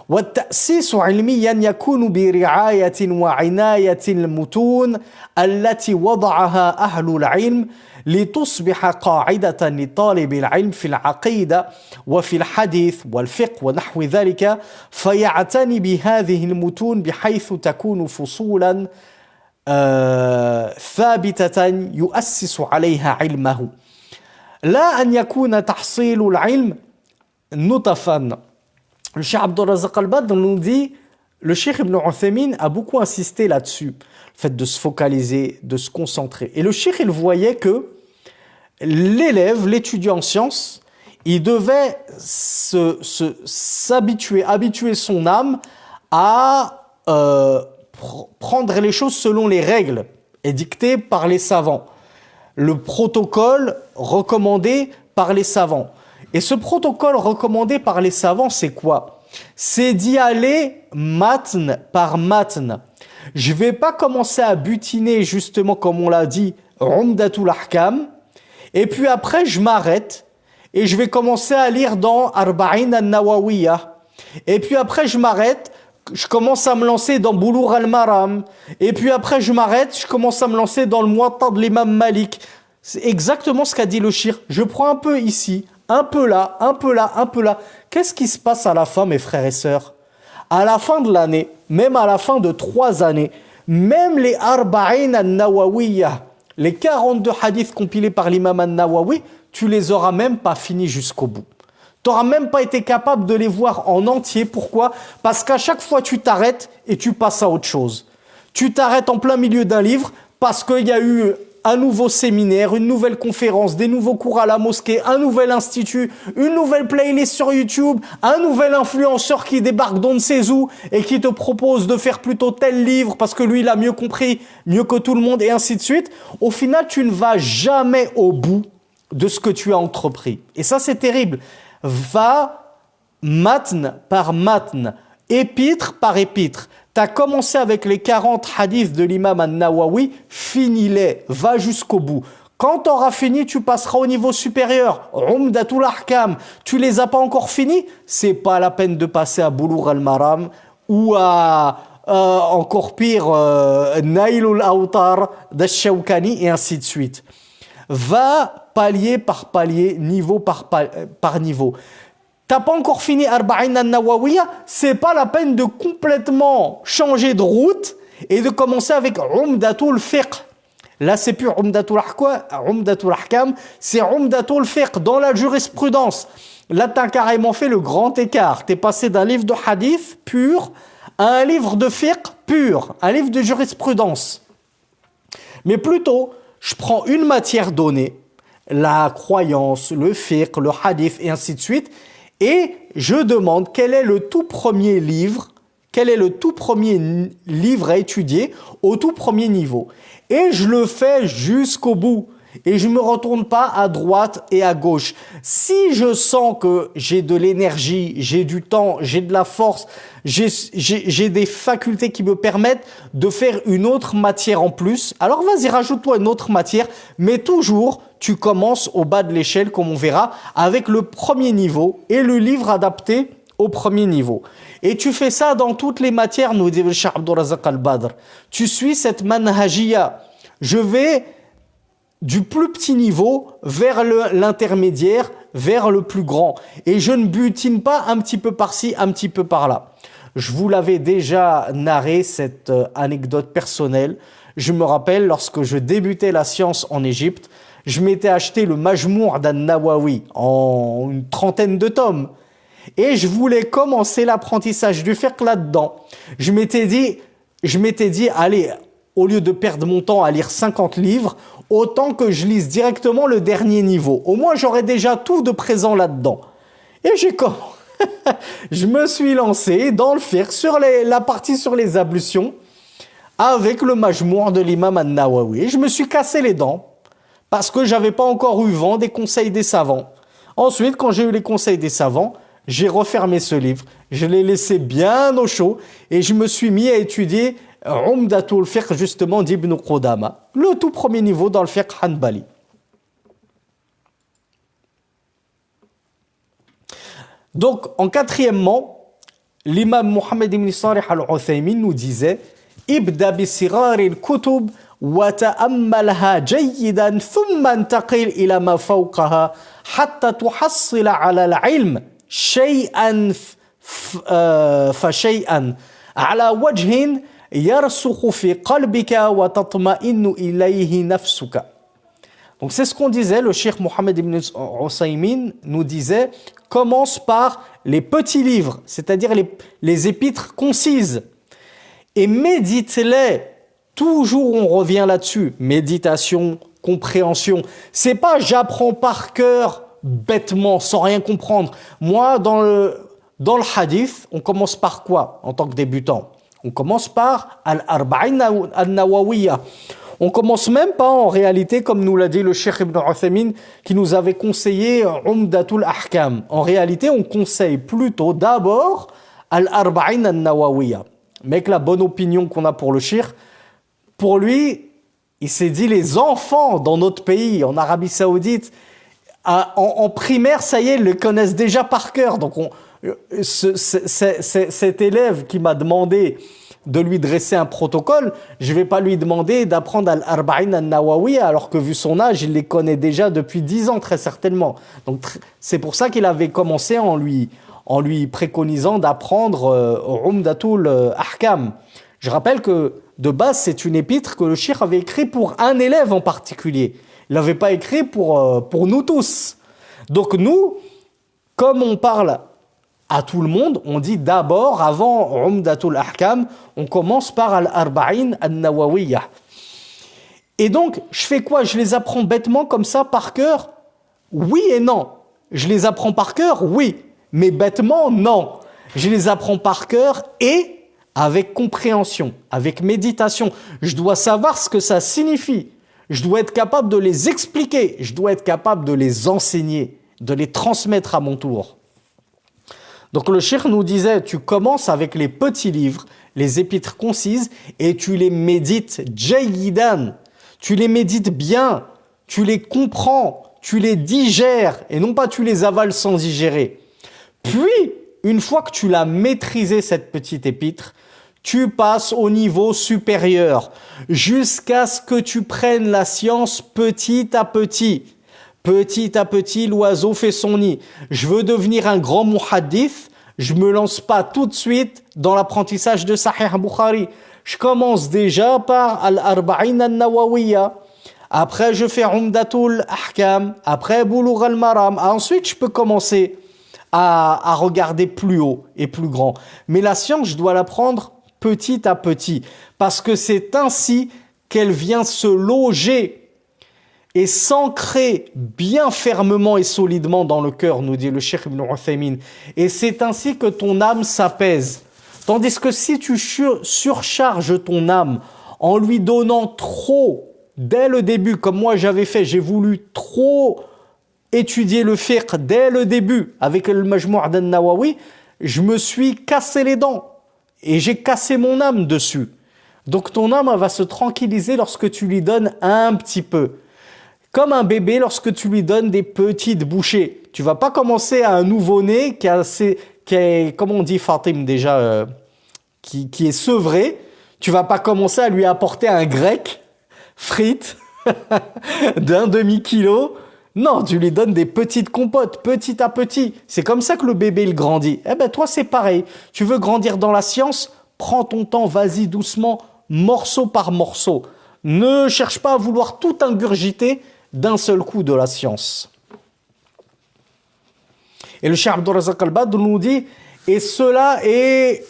والتأسيس علميا يكون برعاية وعناية المتون التي وضعها أهل العلم لتصبح قاعدة لطالب العلم في العقيدة وفي الحديث والفقه ونحو ذلك فيعتني بهذه المتون بحيث تكون فصولا ثابتة يؤسس عليها علمه لا أن يكون تحصيل العلم نطفا. Le Cheikh Abdul Razak al-Badr nous dit, le Cheikh Ibn Uthaymin a beaucoup insisté là-dessus, le fait de se focaliser, de se concentrer. Et le Cheikh, il voyait que l'élève, l'étudiant en sciences, il devait s'habituer, habituer son âme à prendre les choses selon les règles édictées par les savants. Le protocole recommandé par les savants. Et ce protocole recommandé par les savants, c'est quoi? C'est d'y aller matn par matn. Je ne vais pas commencer à butiner, justement, comme on l'a dit, Umdatul Ahkam, et puis après, je m'arrête, et je vais commencer à lire dans Arba'in al-Nawawiyah. Et puis après, je m'arrête, je commence à me lancer dans Boulough al-Maram. Et puis après, je m'arrête, je commence à me lancer dans le Muwatta de l'imam Malik. C'est exactement ce qu'a dit le shir. Je prends un peu ici, un peu là, un peu là, un peu là. Qu'est-ce qui se passe à la fin, mes frères et sœurs? À la fin de l'année, même à la fin de 3 années, même les Arba'in al-Nawawiyah, les 42 hadiths compilés par l'imam al-Nawawi, tu les auras même pas finis jusqu'au bout. Tu n'auras même pas été capable de les voir en entier. Pourquoi? Parce qu'à chaque fois, tu t'arrêtes et tu passes à autre chose. Tu t'arrêtes en plein milieu d'un livre parce qu'il y a eu un nouveau séminaire, une nouvelle conférence, des nouveaux cours à la mosquée, un nouvel institut, une nouvelle playlist sur YouTube, un nouvel influenceur qui débarque d'on ne sait où et qui te propose de faire plutôt tel livre parce que lui, il a mieux compris, mieux que tout le monde et ainsi de suite. Au final, tu ne vas jamais au bout de ce que tu as entrepris. Et ça, c'est terrible. Va matn par matn, épître par épître. Tu as commencé avec les 40 hadiths de l'imam al-Nawawi, finis-les, va jusqu'au bout. Quand tu auras fini, tu passeras au niveau supérieur. Umdatul Ahkam, tu les as pas encore finis, c'est pas la peine de passer à Boulough al-Maram ou à encore pire Nailul Awtar d'Ash-Shawkani et ainsi de suite. Va palier par palier, niveau par niveau. T'as pas encore fini Arba'in al-Nawawiyah, c'est pas la peine de complètement changer de route et de commencer avec Umdatul Fiqh. Là, c'est plus Umdatul Ahkam, c'est Umdatul Fiqh dans la jurisprudence. Là, t'as carrément fait le grand écart. T'es passé d'un livre de hadith pur à un livre de fiqh pur, un livre de jurisprudence. Mais plutôt, je prends une matière donnée, la croyance, le fiqh, le hadith et ainsi de suite, et je demande quel est le tout premier livre quel est le tout premier livre à étudier au tout premier niveau. Et je le fais jusqu'au bout. Et je ne me retourne pas à droite et à gauche. Si je sens que j'ai de l'énergie, j'ai du temps, j'ai de la force, j'ai des facultés qui me permettent de faire une autre matière en plus, alors vas-y, rajoute-toi une autre matière, mais toujours, tu commences au bas de l'échelle, comme on verra, avec le premier niveau et le livre adapté au premier niveau. Et tu fais ça dans toutes les matières, nous dit le Cheikh Abdourazaq Al-Badr. Tu suis cette manhajia. Je vais du plus petit niveau vers l'intermédiaire, vers le plus grand. Et je ne butine pas un petit peu par-ci, un petit peu par-là. Je vous l'avais déjà narré, cette anecdote personnelle. Je me rappelle, lorsque je débutais la science en Égypte, je m'étais acheté le Majmour d'An-Nawawi en une trentaine de tomes. Et je voulais commencer l'apprentissage du fiqh là-dedans. Je m'étais dit, allez, au lieu de perdre mon temps à lire 50 livres, autant que je lise directement le dernier niveau. Au moins, j'aurais déjà tout de présent là-dedans. Et je me suis lancé dans le fiqh sur la partie sur les ablutions avec le Majmour de l'imam An-Nawawi. Et je me suis cassé les dents parce que j'avais pas encore eu vent des conseils des savants. Ensuite, quand j'ai eu les conseils des savants, j'ai refermé ce livre. Je l'ai laissé bien au chaud et je me suis mis à étudier Umdatul Fiqh justement d'Ibn Qudama, le tout premier niveau dans le fiqh Hanbali. Donc, en quatrièmement, l'imam Mohammed ibn Salih al-Uthaymin nous disait Ibda bi sirar al-kutub wa ta'ammalha jayyidan thumma intaqil ila ma fawqaha hatta tuhassila ala al-ilm shay'an fa shay'an ala wajhin yarsukhu fi qalbika wa tatma'innu ilayhi nafsuka. Donc c'est ce qu'on disait, le cheikh Mohammed ibn Uthaymin nous disait, commence par les petits livres, c'est-à-dire les épîtres concises, et médite-les. Toujours on revient là-dessus, méditation, compréhension. C'est pas j'apprends par cœur bêtement, sans rien comprendre. Moi, dans le hadith, on commence par quoi en tant que débutant? On commence par Al-Arba'in An-Nawawiyya. On commence même pas en réalité, comme nous l'a dit le Cheikh Ibn Uthaymin, qui nous avait conseillé Umdatul Ahkam. En réalité, on conseille plutôt d'abord Al-Arba'in An-Nawawiyya. Mais avec la bonne opinion qu'on a pour le Cheikh, pour lui, il s'est dit les enfants dans notre pays, en Arabie Saoudite, en primaire, ça y est, ils le connaissent déjà par cœur. Donc cet élève qui m'a demandé de lui dresser un protocole, je ne vais pas lui demander d'apprendre Al-Arba'in An-Nawawi alors que vu son âge, il les connaît déjà depuis 10 ans très certainement. Donc c'est pour ça qu'il avait commencé en lui préconisant d'apprendre Umdatul Ahkam. Je rappelle que de base, c'est une épître que le cheikh avait écrit pour un élève en particulier. Il l'avait pas écrit pour nous tous. Donc nous, comme on parle à tout le monde, on dit d'abord, avant Umdatul Ahkam, on commence par Al-Arba'in An-Nawawiyya. Et donc, je fais quoi? Je les apprends bêtement comme ça, par cœur? Oui et non. Je les apprends par cœur? Oui. Mais bêtement, non. Je les apprends par cœur et avec compréhension, avec méditation. Je dois savoir ce que ça signifie. Je dois être capable de les expliquer. Je dois être capable de les enseigner, de les transmettre à mon tour. Donc le cheikh nous disait, tu commences avec les petits livres, les épîtres concises, et tu les médites jayidan. Tu les médites bien, tu les comprends, tu les digères, et non pas tu les avales sans digérer. Puis, une fois que tu l'as maîtrisé, cette petite épître, tu passes au niveau supérieur, jusqu'à ce que tu prennes la science petit à petit. Petit à petit, l'oiseau fait son nid. Je veux devenir un grand muhaddith, je me lance pas tout de suite dans l'apprentissage de Sahih Bukhari. Je commence déjà par Al-Arba'in An-Nawawiyya. Après, je fais Umdatul Ahkam. Après, Bulugh al-Maram. Ensuite, je peux commencer à regarder plus haut et plus grand. Mais la science, je dois l'apprendre petit à petit. Parce que c'est ainsi qu'elle vient se loger et s'ancrer bien fermement et solidement dans le cœur, nous dit le Cheikh Ibn Uthaymin. Et c'est ainsi que ton âme s'apaise. Tandis que si tu surcharges ton âme en lui donnant trop, dès le début, comme moi j'avais fait, j'ai voulu trop étudier le fiqh dès le début, avec le Majmou' al-Nawawi, je me suis cassé les dents et j'ai cassé mon âme dessus. Donc ton âme va se tranquilliser lorsque tu lui donnes un petit peu. Comme un bébé lorsque tu lui donnes des petites bouchées. Tu vas pas commencer à un nouveau-né qui est, comme on dit Fatim déjà, qui est sevré. Tu vas pas commencer à lui apporter un grec frites d'un demi-kilo. Non, tu lui donnes des petites compotes, petit à petit. C'est comme ça que le bébé, il grandit. Eh ben, toi, c'est pareil. Tu veux grandir dans la science? Prends ton temps, vas-y doucement, morceau par morceau. Ne cherche pas à vouloir tout ingurgiter d'un seul coup de la science. Et le Cheikh Abdul Razak Al-Badr nous dit, et cela est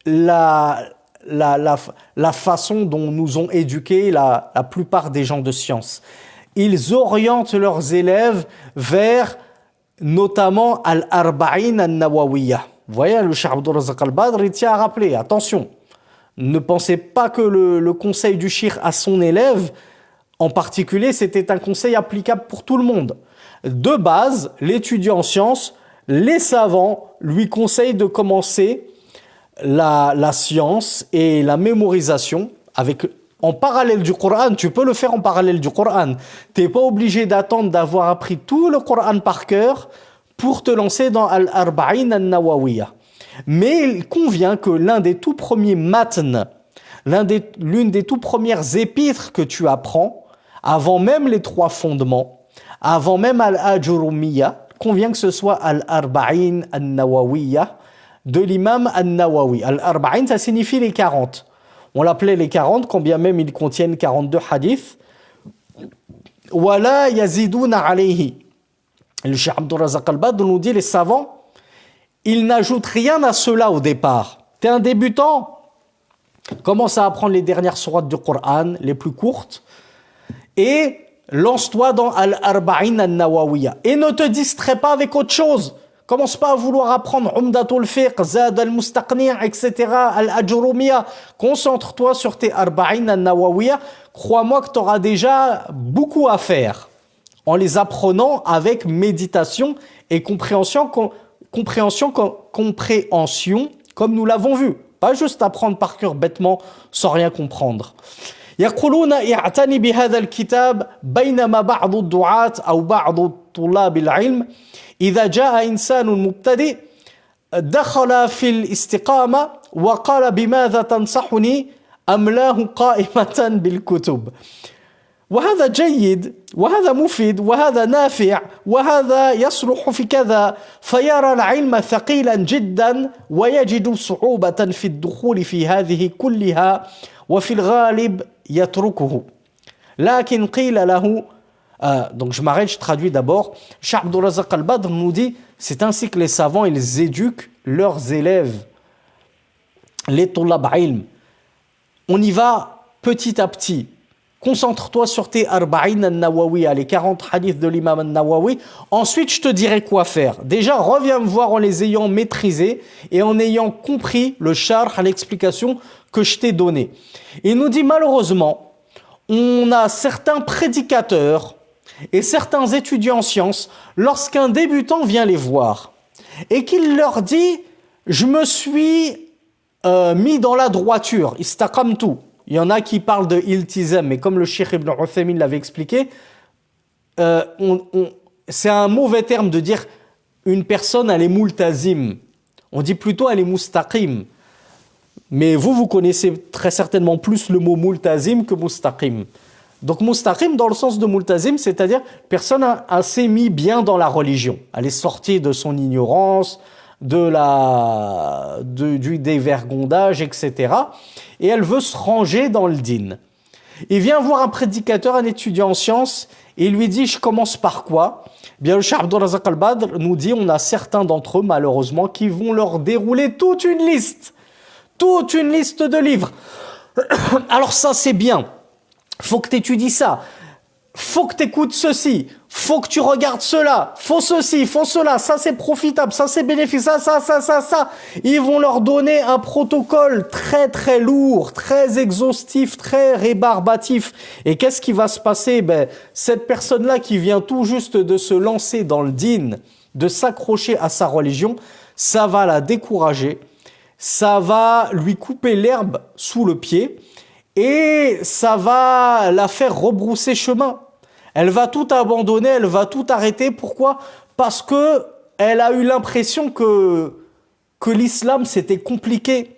la façon dont nous ont éduqués la plupart des gens de science. Ils orientent leurs élèves vers notamment Al-Arba'in Al-Nawawiyya. Vous voyez, le Cheikh Abdul Razak Al-Badr, il tient à rappeler, attention, ne pensez pas que le conseil du cheikh à son élève, en particulier, c'était un conseil applicable pour tout le monde. De base, l'étudiant en sciences, les savants lui conseillent de commencer la science et la mémorisation en parallèle du Coran. Tu peux le faire en parallèle du Coran. Tu n'es pas obligé d'attendre d'avoir appris tout le Coran par cœur pour te lancer dans Al-Arba'in Al-Nawawiyya. Mais il convient que l'un des tout premiers matn, l'une des tout premières épîtres que tu apprends, avant même les 3 fondements, avant même Al-Ajurumiyya, convient que ce soit Al-Arba'in Al-Nawawiyya de l'imam Al-Nawawi. Al-Arba'in, ça signifie les 40. On l'appelait les 40, quand bien même ils contiennent 42 hadiths. Wala yaziduna alayhi. Le Cheikh Abdul Razak Al-Badr nous dit, les savants, ils n'ajoutent rien à cela au départ. Tu es un débutant, commence à apprendre les dernières sourates du Coran, les plus courtes, et lance-toi dans Al-Arba'in Al-Nawawiyya. Et ne te distrais pas avec autre chose. Commence pas à vouloir apprendre Umdatul Fiqh, Zad al-Mustaqni', etc., Al-Ajurumiyya. Concentre-toi sur tes Arba'in Al-Nawawiyya. Crois-moi que tu auras déjà beaucoup à faire en les apprenant avec méditation et compréhension comme nous l'avons vu. Pas juste apprendre par cœur bêtement sans rien comprendre. يقولون اعتني بهذا الكتاب بينما بعض الدعاة أو بعض طلاب العلم إذا جاء إنسان مبتدئ دخل في الاستقامة وقال بماذا تنصحني أملاه قائمة بالكتب وهذا جيد وهذا مفيد وهذا نافع وهذا يصلح في كذا فيرى العلم ثقيلا جدا ويجد صعوبة في الدخول في هذه كلها وفي الغالب يتركه لكن قيل له donc je m'arrête, je traduis d'abord. Cheikh Abdul Razak Al-Badr nous dit, c'est ainsi que les savants, ils éduquent leurs élèves, les Tullab ilm. On y va petit à petit. Concentre-toi sur tes Arba'in Al-Nawawiyya, les 40 hadiths de l'imam Al-Nawawi. Ensuite, je te dirai quoi faire. Déjà, reviens me voir en les ayant maîtrisés et en ayant compris le sharh, l'explication que je t'ai donnée. Il nous dit, malheureusement, on a certains prédicateurs et certains étudiants en sciences, lorsqu'un débutant vient les voir et qu'il leur dit « je me suis mis dans la droiture », istaqamtu. Il y en a qui parlent de iltizam, mais comme le Cheikh Ibn Uthaymin l'avait expliqué, c'est un mauvais terme de dire une personne elle est multazim. On dit plutôt elle est mustaqim. Mais vous connaissez très certainement plus le mot multazim que mustaqim. Donc mustaqim dans le sens de multazim, c'est-à-dire personne s'est mis bien dans la religion. Elle est sortie de son ignorance, du dévergondage, etc. Et elle veut se ranger dans le din. Il vient voir un prédicateur, un étudiant en sciences, et il lui dit « je commence par quoi ?» Bien, le Cheikh Abdul Razak Al-Badr nous dit, on a certains d'entre eux, malheureusement, qui vont leur dérouler toute une liste de livres. Alors ça, c'est bien. Faut que tu étudies ça. Faut que tu écoutes ceci. faut que tu regardes cela, faut ceci, faut cela, ça c'est profitable, ça c'est bénéfique, ça. Ils vont leur donner un protocole très très lourd, très exhaustif, très rébarbatif. Et qu'est-ce qui va se passer? Cette personne-là qui vient tout juste de se lancer dans le din, de s'accrocher à sa religion, ça va la décourager, ça va lui couper l'herbe sous le pied et ça va la faire rebrousser chemin. Elle va tout abandonner, elle va tout arrêter. Pourquoi? Parce que elle a eu l'impression que l'islam c'était compliqué,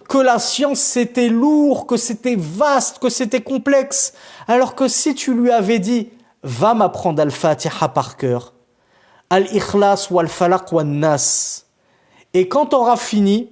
que la science c'était lourd, que c'était vaste, que c'était complexe. Alors que si tu lui avais dit, va m'apprendre Al-Fatiha par cœur, Al-Ikhlas ou Al-Falaq ou Al-Nas, et quand tu auras fini,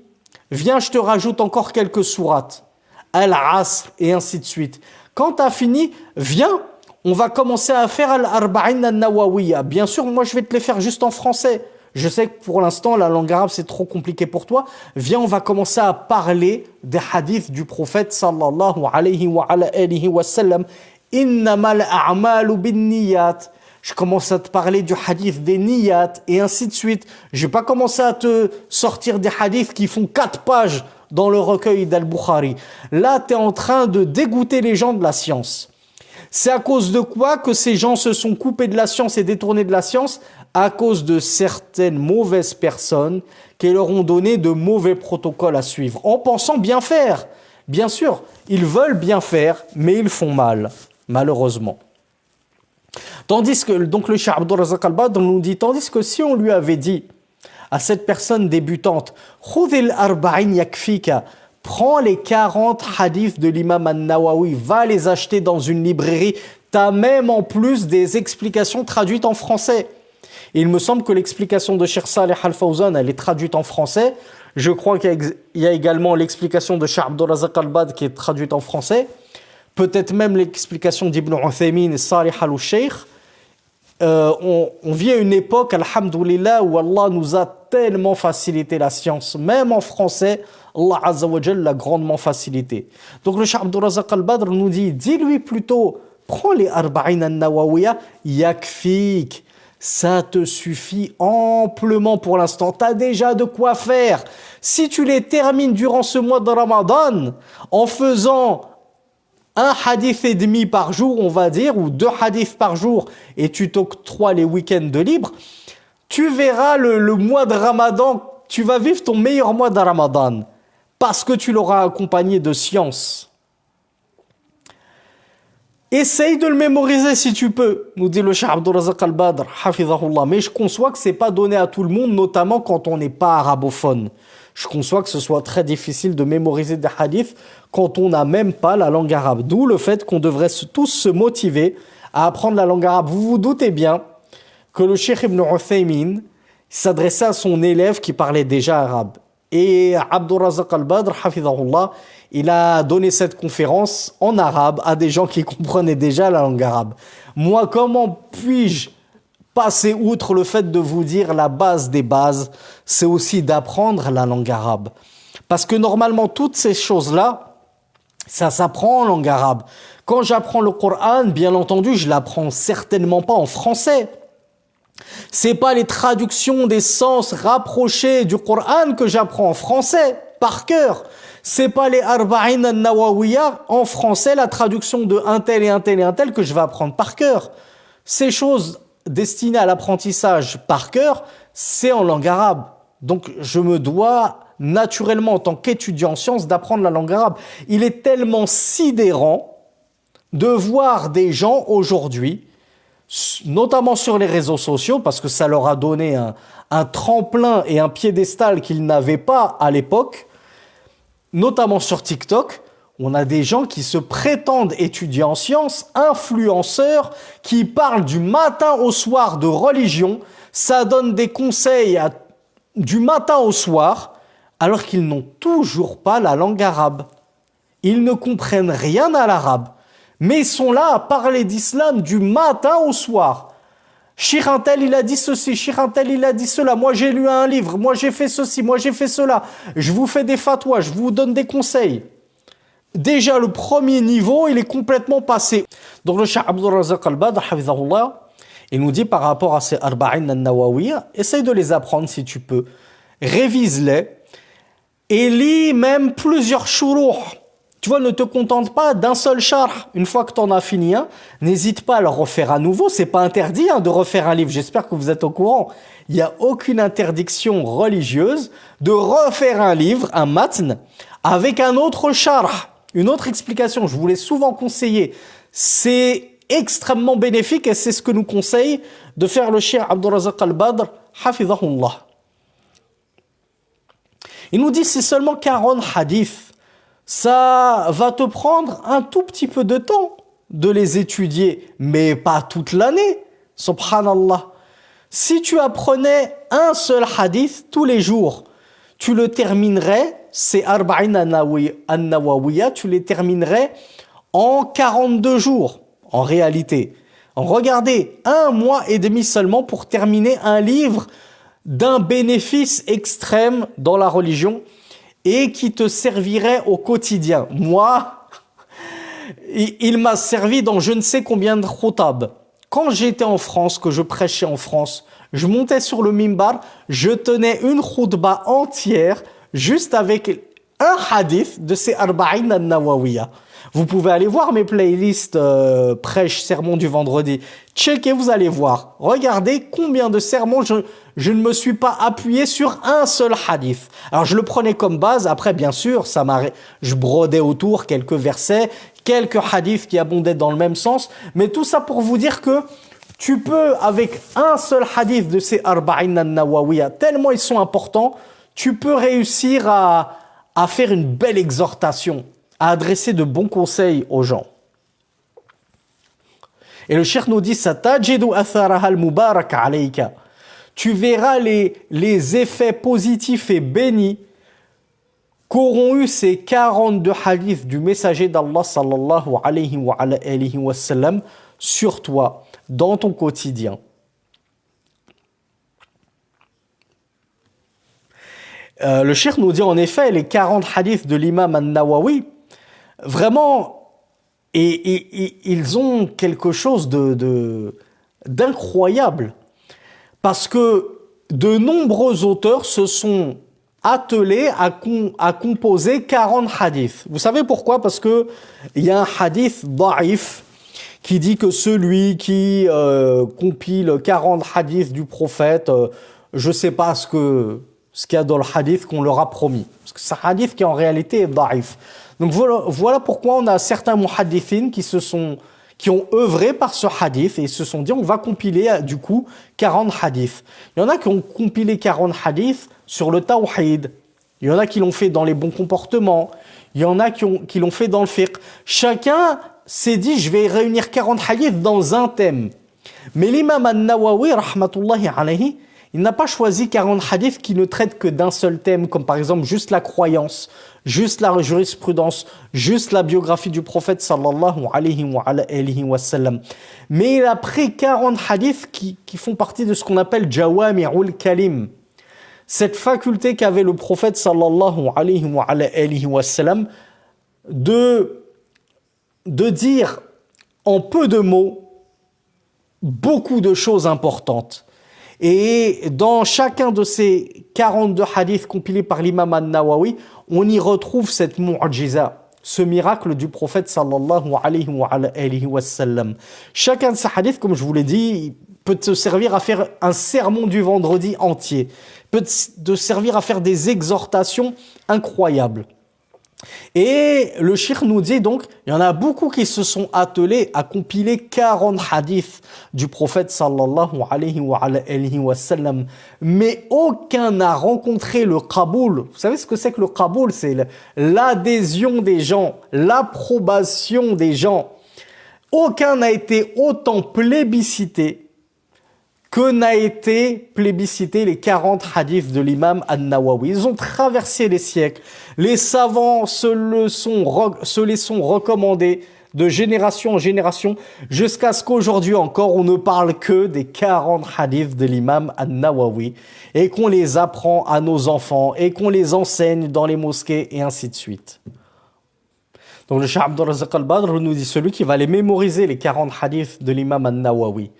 viens, je te rajoute encore quelques sourates, Al-Asr et ainsi de suite. Quand tu as fini, viens, on va commencer à faire Al-Arba'in Al-Nawawiyya. Bien sûr, moi je vais te les faire juste en français. Je sais que pour l'instant, la langue arabe c'est trop compliqué pour toi. Viens, on va commencer à parler des hadiths du prophète sallallahu alayhi wa alihi wa sallam. Innamal a'malu bin niyat. Je commence à te parler du hadith des niyat et ainsi de suite. Je vais pas commencer à te sortir des hadiths qui font 4 pages dans le recueil d'Al-Bukhari. Là, tu es en train de dégoûter les gens de la science. C'est à cause de quoi que ces gens se sont coupés de la science et détournés de la science? À cause de certaines mauvaises personnes qui leur ont donné de mauvais protocoles à suivre, en pensant bien faire. Bien sûr, ils veulent bien faire, mais ils font mal, malheureusement. Tandis que, donc le Cheikh Abdul Razak Al-Badr nous dit, tandis que si on lui avait dit à cette personne débutante, Khudhil arba'in yakfika, prends les 40 hadiths de l'imam An-Nawawi, va les acheter dans une librairie, t'as même en plus des explications traduites en français. Et il me semble que l'explication de Cheikh Saleh Al-Fawzan, elle est traduite en français. Je crois qu'il y a également l'explication de Cheikh Abdul Razak Al-Badr qui est traduite en français. Peut-être même l'explication d'Ibn Uthaymin et Salih Al-Sheikh. On vit à une époque, alhamdoulilah, où Allah nous a tellement facilité la science. Même en français, Allah Azza wa Jal l'a grandement facilité. Donc le Cheikh Abdul Razak Al-Badr nous dit, dis-lui plutôt, prends les Arba'in An-Nawawiyya, yakfik. Ça te suffit amplement pour l'instant. Tu as déjà de quoi faire. Si tu les termines durant ce mois de Ramadan, en faisant un hadith et demi par jour, on va dire, ou 2 hadiths par jour, et tu t'octroies les week-ends de libre, tu verras le mois de Ramadan, tu vas vivre ton meilleur mois de Ramadan, parce que tu l'auras accompagné de science. Essaye de le mémoriser si tu peux, nous dit le Cheikh Abdul Razak Al-Badr, hafizahullah. Mais je conçois que c'est pas donné à tout le monde, notamment quand on n'est pas arabophone. Je conçois que ce soit très difficile de mémoriser des hadiths quand on n'a même pas la langue arabe. D'où le fait qu'on devrait tous se motiver à apprendre la langue arabe. Vous vous doutez bien que le Cheikh Ibn Uthaymin s'adressait à son élève qui parlait déjà arabe. Et Abdul Razak Al-Badr, hafizahullah, il a donné cette conférence en arabe à des gens qui comprenaient déjà la langue arabe. Moi, comment puis-je passer outre le fait de vous dire la base des bases, c'est aussi d'apprendre la langue arabe. Parce que normalement, toutes ces choses-là, ça s'apprend en langue arabe. Quand j'apprends le Coran, bien entendu, je l'apprends certainement pas en français. C'est pas les traductions des sens rapprochés du Coran que j'apprends en français, par cœur. C'est pas les Arba'in An-Nawawiyya en français, la traduction de un tel et un tel et un tel que je vais apprendre par cœur. Ces choses destinées à l'apprentissage par cœur, c'est en langue arabe. Donc je me dois naturellement en tant qu'étudiant en sciences d'apprendre la langue arabe. Il est tellement sidérant de voir des gens aujourd'hui, notamment sur les réseaux sociaux, parce que ça leur a donné un tremplin et un piédestal qu'ils n'avaient pas à l'époque, notamment sur TikTok, on a des gens qui se prétendent étudiants en sciences, influenceurs, qui parlent du matin au soir de religion, ça donne des conseils du matin au soir, alors qu'ils n'ont toujours pas la langue arabe. Ils ne comprennent rien à l'arabe, mais ils sont là à parler d'islam du matin au soir. Cheikh un tel, il a dit ceci, Cheikh un tel, il a dit cela, moi j'ai lu un livre, moi j'ai fait ceci, moi j'ai fait cela, je vous fais des fatwas, je vous donne des conseils. Déjà le premier niveau, il est complètement passé. Donc le Cheikh Abdul Razak Al-Badr, hafizahullah, Il nous dit par rapport à ces Arba'in al-Nawawiyya, essaye de les apprendre si tu peux, révise-les et lis même plusieurs shuruh. Tu vois, ne te contente pas d'un seul charh. Une fois que tu en as fini un, n'hésite pas à le refaire à nouveau. C'est pas interdit de refaire un livre. J'espère que vous êtes au courant. Il n'y a aucune interdiction religieuse de refaire un livre, un matn, avec un autre charh, une autre explication. Je vous l'ai souvent conseillé. C'est extrêmement bénéfique et c'est ce que nous conseille de faire le cheikh Abdurrazaq al-Badr, hafidhahullah. Il nous dit c'est seulement 40 hadiths. Ça va te prendre un tout petit peu de temps de les étudier, mais pas toute l'année. Subhanallah. Si tu apprenais un seul hadith tous les jours, tu le terminerais, c'est Arba'in an-Nawawiyya, tu les terminerais en 42 jours, en réalité. Regardez, 1 mois et demi seulement pour terminer un livre d'un bénéfice extrême dans la religion et qui te servirait au quotidien. Moi, il m'a servi dans je ne sais combien de khutab. Quand j'étais en France, que je prêchais en France, je montais sur le mimbar, je tenais une khutba entière juste avec un hadith de ces Arba'in al-Nawawiyya. Vous pouvez aller voir mes playlists prêche, sermon du vendredi. Checkez, vous allez voir. Regardez combien de sermons je ne me suis pas appuyé sur un seul hadith. Alors je le prenais comme base. Après, bien sûr, je brodais autour quelques versets, quelques hadiths qui abondaient dans le même sens. Mais tout ça pour vous dire que tu peux, avec un seul hadith de ces Arba'in al-Nawawiyya, tellement ils sont importants, tu peux réussir à faire une belle exhortation, à adresser de bons conseils aux gens. Et le cheikh nous dit Satajidu atharaha al-mubarak alayka. Tu verras les effets positifs et bénis qu'auront eu ces 42 hadiths du messager d'Allah sallallahu alayhi wa sallam sur toi, dans ton quotidien. Le cheikh nous dit en effet les 40 hadiths de l'imam al-Nawawi, vraiment, et ils ont quelque chose d'incroyable. Parce que de nombreux auteurs se sont attelés à composer 40 hadiths. Vous savez pourquoi? Parce que il y a un hadith da'if qui dit que celui qui compile 40 hadiths du prophète, je ne sais pas ce qu'il y a dans le hadith qu'on leur a promis. Parce que c'est un hadith qui en réalité est da'if. Donc voilà pourquoi on a certains muhaddithines qui ont œuvré par ce hadith et se sont dit on va compiler du coup 40 hadiths. Il y en a qui ont compilé 40 hadiths sur le tawhid. Il y en a qui l'ont fait dans les bons comportements. Il y en a qui l'ont fait dans le fiqh. Chacun s'est dit je vais réunir 40 hadiths dans un thème. Mais l'imam al-Nawawi, rahmatullahi alayhi, il n'a pas choisi 40 hadiths qui ne traitent que d'un seul thème, comme par exemple juste la croyance, juste la jurisprudence, juste la biographie du prophète sallallahu alayhi wa sallam. Mais il a pris 40 hadiths qui font partie de ce qu'on appelle jawami'ul kalim. Cette faculté qu'avait le prophète sallallahu alayhi wa sallam de dire en peu de mots beaucoup de choses importantes. Et dans chacun de ces 42 hadiths compilés par l'imam al-Nawawi, on y retrouve cette mu'jiza, ce miracle du prophète sallallahu alayhi wa sallam. Chacun de ces hadiths, comme je vous l'ai dit, peut te servir à faire un sermon du vendredi entier, peut te servir à faire des exhortations incroyables. Et le cheikh nous dit donc, il y en a beaucoup qui se sont attelés à compiler 40 hadiths du prophète sallallahu alayhi wa sallam, mais aucun n'a rencontré le qaboul. Vous savez ce que c'est que le qaboul? C'est l'adhésion des gens, l'approbation des gens. Aucun n'a été autant plébiscité que n'a été plébiscité les 40 hadiths de l'imam al-Nawawi. Ils ont traversé les siècles. Les savants se les sont recommandés de génération en génération jusqu'à ce qu'aujourd'hui encore on ne parle que des 40 hadiths de l'imam al-Nawawi et qu'on les apprend à nos enfants et qu'on les enseigne dans les mosquées et ainsi de suite. Donc le cheikh Abdurrazaq al-Badr nous dit celui qui va les mémoriser les 40 hadiths de l'imam al-Nawawi,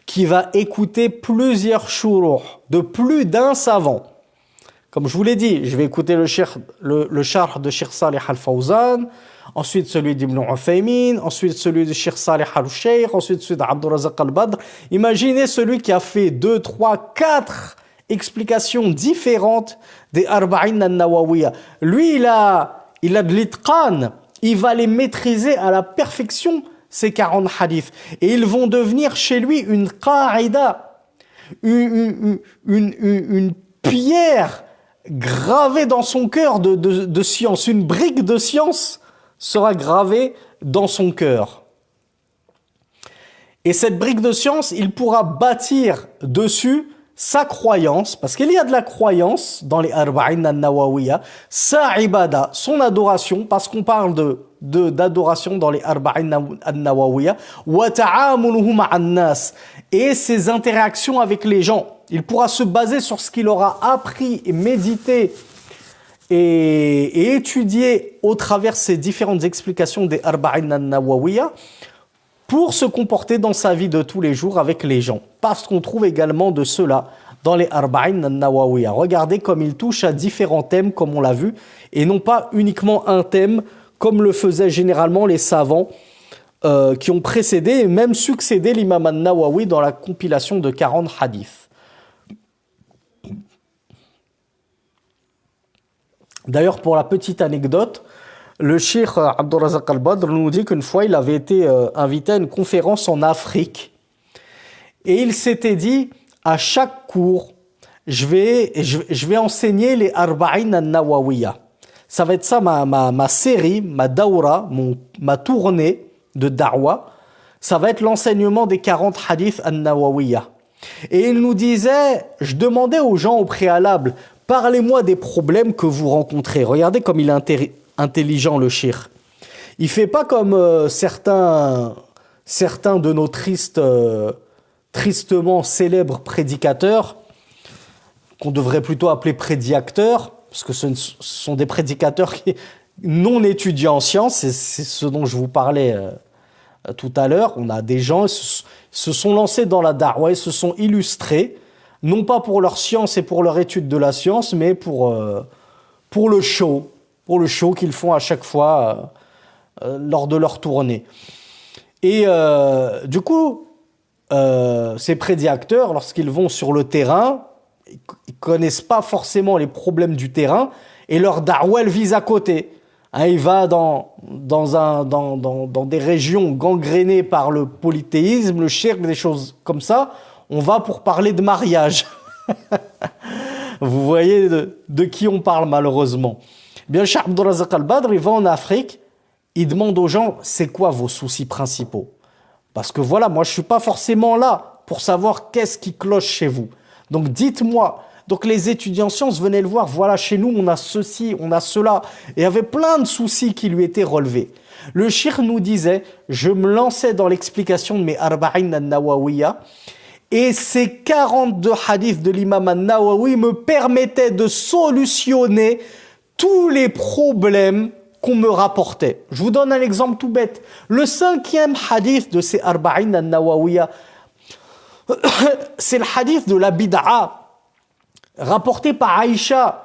qui va écouter plusieurs shuruh de plus d'un savant. Comme je vous l'ai dit, je vais écouter le sharh de Cheikh Salih Al-Fawzan, ensuite celui d'Ibn Uthaymin, ensuite celui de Cheikh Salih Al-Sheikh, ensuite celui d'Abdur Razak Al-Badr. Imaginez celui qui a fait 2, 3, 4 explications différentes des Arba'in al-Nawawiyya. Lui, il a de l'itqan, il va les maîtriser à la perfection, ces 40 hadiths. Et ils vont devenir chez lui une qa'ida, une pierre gravée dans son cœur de science. Une brique de science sera gravée dans son cœur. Et cette brique de science, il pourra bâtir dessus sa croyance, parce qu'il y a de la croyance dans les Arba'in al-Nawawiyya, sa ibada, son adoration, parce qu'on parle d'adoration dans les Arba'in al-Nawawiyya, wa ta'amuluhu ma'an nas, et ses interactions avec les gens. Il pourra se baser sur ce qu'il aura appris et médité et étudié au travers ces différentes explications des Arba'in al-Nawawiyya pour se comporter dans sa vie de tous les jours avec les gens. Parce qu'on trouve également de cela dans les Arba'in al-Nawawiyya. Regardez comme il touche à différents thèmes, comme on l'a vu, et non pas uniquement un thème, comme le faisaient généralement les savants qui ont précédé et même succédé l'imam al-Nawawi dans la compilation de 40 hadiths. D'ailleurs, pour la petite anecdote, le Cheikh Abdur Razak Al-Badr nous dit qu'une fois, il avait été invité à une conférence en Afrique. Et il s'était dit, à chaque cours, je vais enseigner les Arba'in al-Nawawiyya. Ça va être ça ma série, ma dawra, ma tournée de da'wa. Ça va être l'enseignement des 40 hadiths al-Nawawiyya. Et il nous disait, je demandais aux gens au préalable, parlez-moi des problèmes que vous rencontrez. Regardez comme il est intelligent, le cheikh. Il fait pas comme certains de nos tristement célèbres prédicateurs, qu'on devrait plutôt appeler prédiacteurs, parce que ce sont des prédicateurs qui non étudiés en sciences, c'est ce dont je vous parlais tout à l'heure. On a des gens qui se sont lancés dans la da'wa et se sont illustrés, non pas pour leur science et pour leur étude de la science, mais pour le show qu'ils font à chaque fois lors de leur tournée. Et du coup, ces prédicateurs, lorsqu'ils vont sur le terrain, ils connaissent pas forcément les problèmes du terrain et leur da'wa, elle vise à côté. Hein, il va dans des régions gangrénées par le polythéisme, le shirk, des choses comme ça. On va pour parler de mariage. Vous voyez de qui on parle malheureusement. Bien, Cheikh Abdur Razak Al-Badr, il va en Afrique, il demande aux gens, c'est quoi vos soucis principaux? Parce que voilà, moi je suis pas forcément là pour savoir qu'est-ce qui cloche chez vous. Donc dites-moi. Donc les étudiants en sciences venaient le voir, voilà, chez nous on a ceci, on a cela. Et il y avait plein de soucis qui lui étaient relevés. Le cheikh nous disait, je me lançais dans l'explication de mes Arba'in al-Nawawiyya, et ces 42 hadiths de l'imam al-Nawawi me permettaient de solutionner tous les problèmes qu'on me rapportait. Je vous donne un exemple tout bête. Le 5e hadith de ces Arba'in al-Nawawiyya, c'est le hadith de la bid'a, rapporté par Aïcha.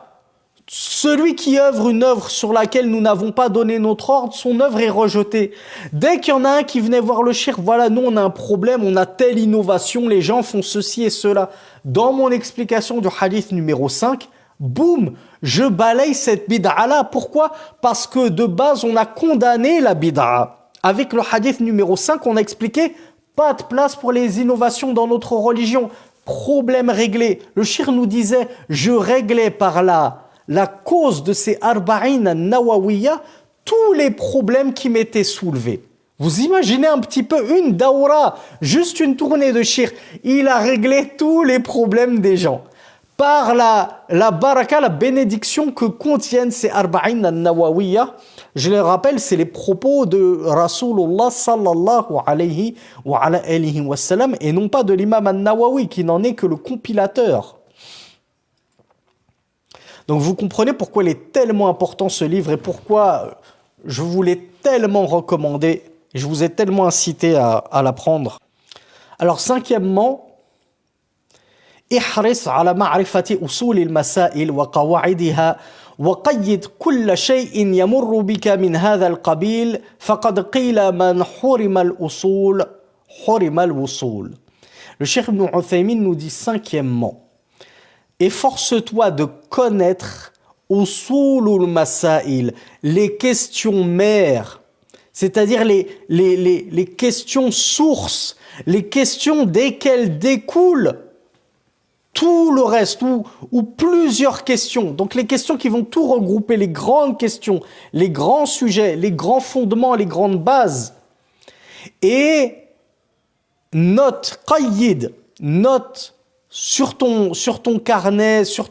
Celui qui œuvre une œuvre sur laquelle nous n'avons pas donné notre ordre, son œuvre est rejetée. Dès qu'il y en a un qui venait voir le cheikh, voilà, nous on a un problème, on a telle innovation, les gens font ceci et cela. Dans mon explication du hadith numéro 5, boum, je balaye cette bid'a-là. Pourquoi? Parce que de base, on a condamné la bid'a. Avec le hadith numéro 5, on a expliqué pas de place pour les innovations dans notre religion. Problème réglé. Le cheikh nous disait, je réglais par là la cause de ces Arba'in al-Nawawiyya, tous les problèmes qui m'étaient soulevés. Vous imaginez un petit peu une dawra, juste une tournée de cheikh. Il a réglé tous les problèmes des gens. Par la baraka, la bénédiction que contiennent ces Arba'in al-Nawawiyya. Je les rappelle, c'est les propos de Rasulullah sallallahu alayhi wa sallam et non pas de l'imam al-Nawawi qui n'en est que le compilateur. Donc vous comprenez pourquoi il est tellement important ce livre et pourquoi je vous l'ai tellement recommandé et je vous ai tellement incité à l'apprendre. Alors, cinquièmement, احرص على معرفة أصول المسائل وقواعدها وقيد كل شيء يمر بك من هذا القبيل فقد قيل من حرم الأصول حرم الوصول. Le Cheikh Ibn Uthaymin nous dit cinquièmement, efforce-toi de connaître usulul masail, les questions mères, c'est-à-dire les questions sources, les questions desquelles découlent tout le reste, ou plusieurs questions. Donc les questions qui vont tout regrouper, les grandes questions, les grands sujets, les grands fondements, les grandes bases. Et note, qayyid, note sur ton carnet, sur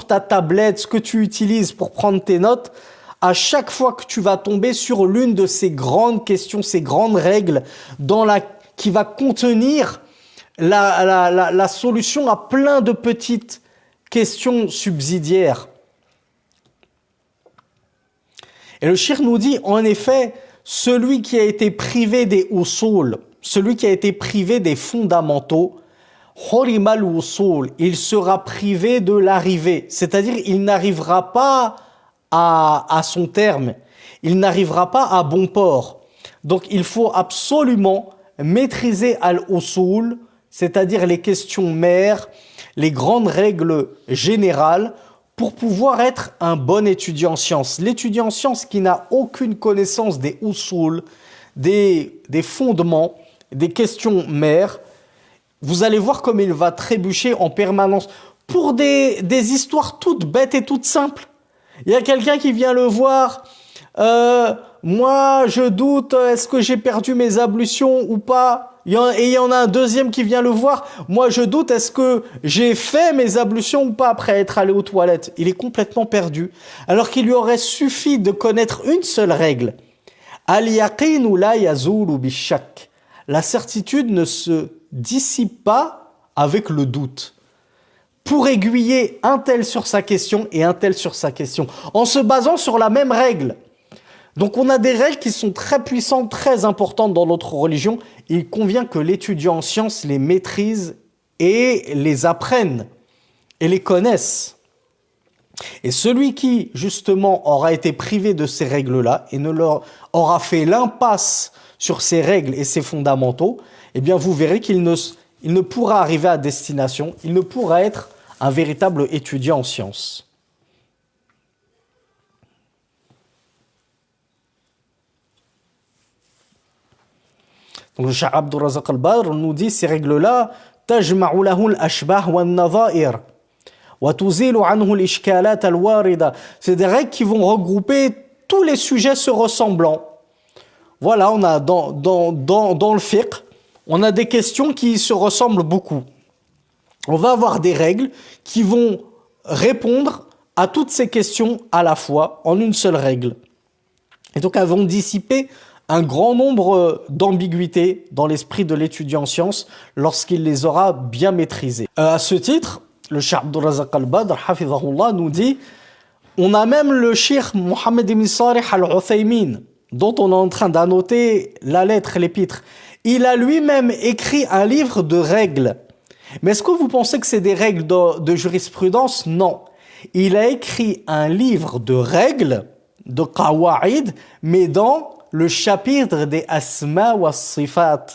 ta tablette, ce que tu utilises pour prendre tes notes, à chaque fois que tu vas tomber sur l'une de ces grandes questions, ces grandes règles, qui va contenir la solution à plein de petites questions subsidiaires. Et le cheikh nous dit, en effet, celui qui a été privé des usul, celui qui a été privé des fondamentaux, hurimal usul, il sera privé de l'arrivée, c'est-à-dire il n'arrivera pas à son terme, il n'arrivera pas à bon port. Donc il faut absolument maîtriser al-usul, c'est-à-dire les questions mères, les grandes règles générales, pour pouvoir être un bon étudiant en sciences. L'étudiant en sciences qui n'a aucune connaissance des usul, des fondements, des questions mères, vous allez voir comme il va trébucher en permanence pour des histoires toutes bêtes et toutes simples. Il y a quelqu'un qui vient le voir, moi je doute, est-ce que j'ai perdu mes ablutions ou pas ? Et il y en a un deuxième qui vient le voir, moi je doute, est-ce que j'ai fait mes ablutions ou pas après être allé aux toilettes ? Il est complètement perdu, alors qu'il lui aurait suffi de connaître une seule règle. Al-yaqinu la yazulu bishak. La certitude ne se dissipe pas avec le doute. Pour aiguiller un tel sur sa question et un tel sur sa question, en se basant sur la même règle. Donc on a des règles qui sont très puissantes, très importantes dans notre religion. Il convient que l'étudiant en sciences les maîtrise et les apprenne et les connaisse. Et celui qui, justement, aura été privé de ces règles-là et aura fait l'impasse sur ces règles et ces fondamentaux, eh bien vous verrez qu'il ne pourra arriver à destination, il ne pourra être un véritable étudiant en sciences. Donc le Cheikh Abdul Razak al-Badr nous dit ces règles-là, tajma'u lahu al-ashbah wa an-nadha'ir wa tuzilu anhu al-ishkalat al-warida. C'est des règles qui vont regrouper tous les sujets se ressemblant. Voilà, on a dans le fiqh, on a des questions qui se ressemblent beaucoup. On va avoir des règles qui vont répondre à toutes ces questions à la fois en une seule règle. Et donc elles vont dissiper un grand nombre d'ambiguïtés dans l'esprit de l'étudiant en sciences lorsqu'il les aura bien maîtrisées. À ce titre, le Cheikh Abdul Razak al-Badr, hafizahullah, nous dit, on a même le Cheikh Mohammed ibn Salih al-Uthaymin, dont on est en train d'annoter la lettre, l'épître. Il a lui-même écrit un livre de règles. Mais est-ce que vous pensez que c'est des règles de jurisprudence ? Non. Il a écrit un livre de règles, de qawa'id, mais dans le chapitre des asma wa sifat,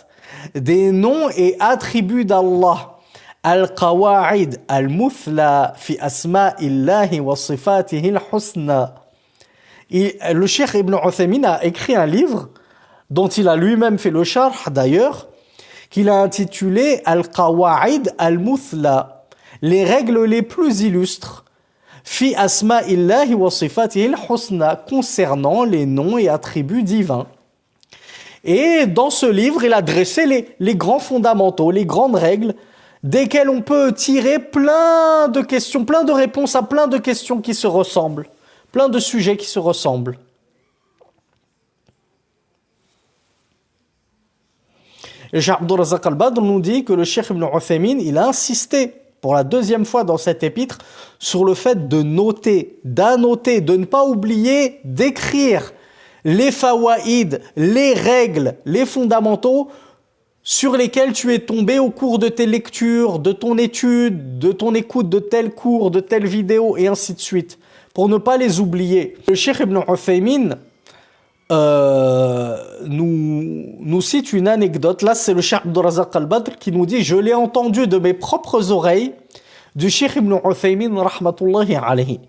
des noms et attributs d'Allah. Al-qawa'id al-muthla fi asma'illahi wa sifatihi al-husna. Le Cheikh Ibn Uthaymin a écrit un livre dont il a lui-même fait le sharh d'ailleurs, qu'il a intitulé Al-Qawa'id al-Muthla, les règles les plus illustres, fi asma'illahi wa sifatihi al-husna, concernant les noms et attributs divins. Et dans ce livre, il a dressé les grands fondamentaux, les grandes règles, desquelles on peut tirer plein de questions, plein de réponses à plein de questions qui se ressemblent, plein de sujets qui se ressemblent. Et Cheikh Abdul Razak al-Badr nous dit que le Cheikh Ibn Uthaymin, il a insisté pour la deuxième fois dans cet épître sur le fait de noter, d'annoter, de ne pas oublier d'écrire les fawaïd, les règles, les fondamentaux sur lesquels tu es tombé au cours de tes lectures, de ton étude, de ton écoute de tel cours, de telle vidéo, et ainsi de suite, pour ne pas les oublier. Le Cheikh Ibn Uthaymin nous cite une anecdote. Là, c'est le Cheikh Abdurrazaq al-Badr qui nous dit « Je l'ai entendu de mes propres oreilles du Cheikh Ibn Uthaymin, rahmatullahi alayhi. »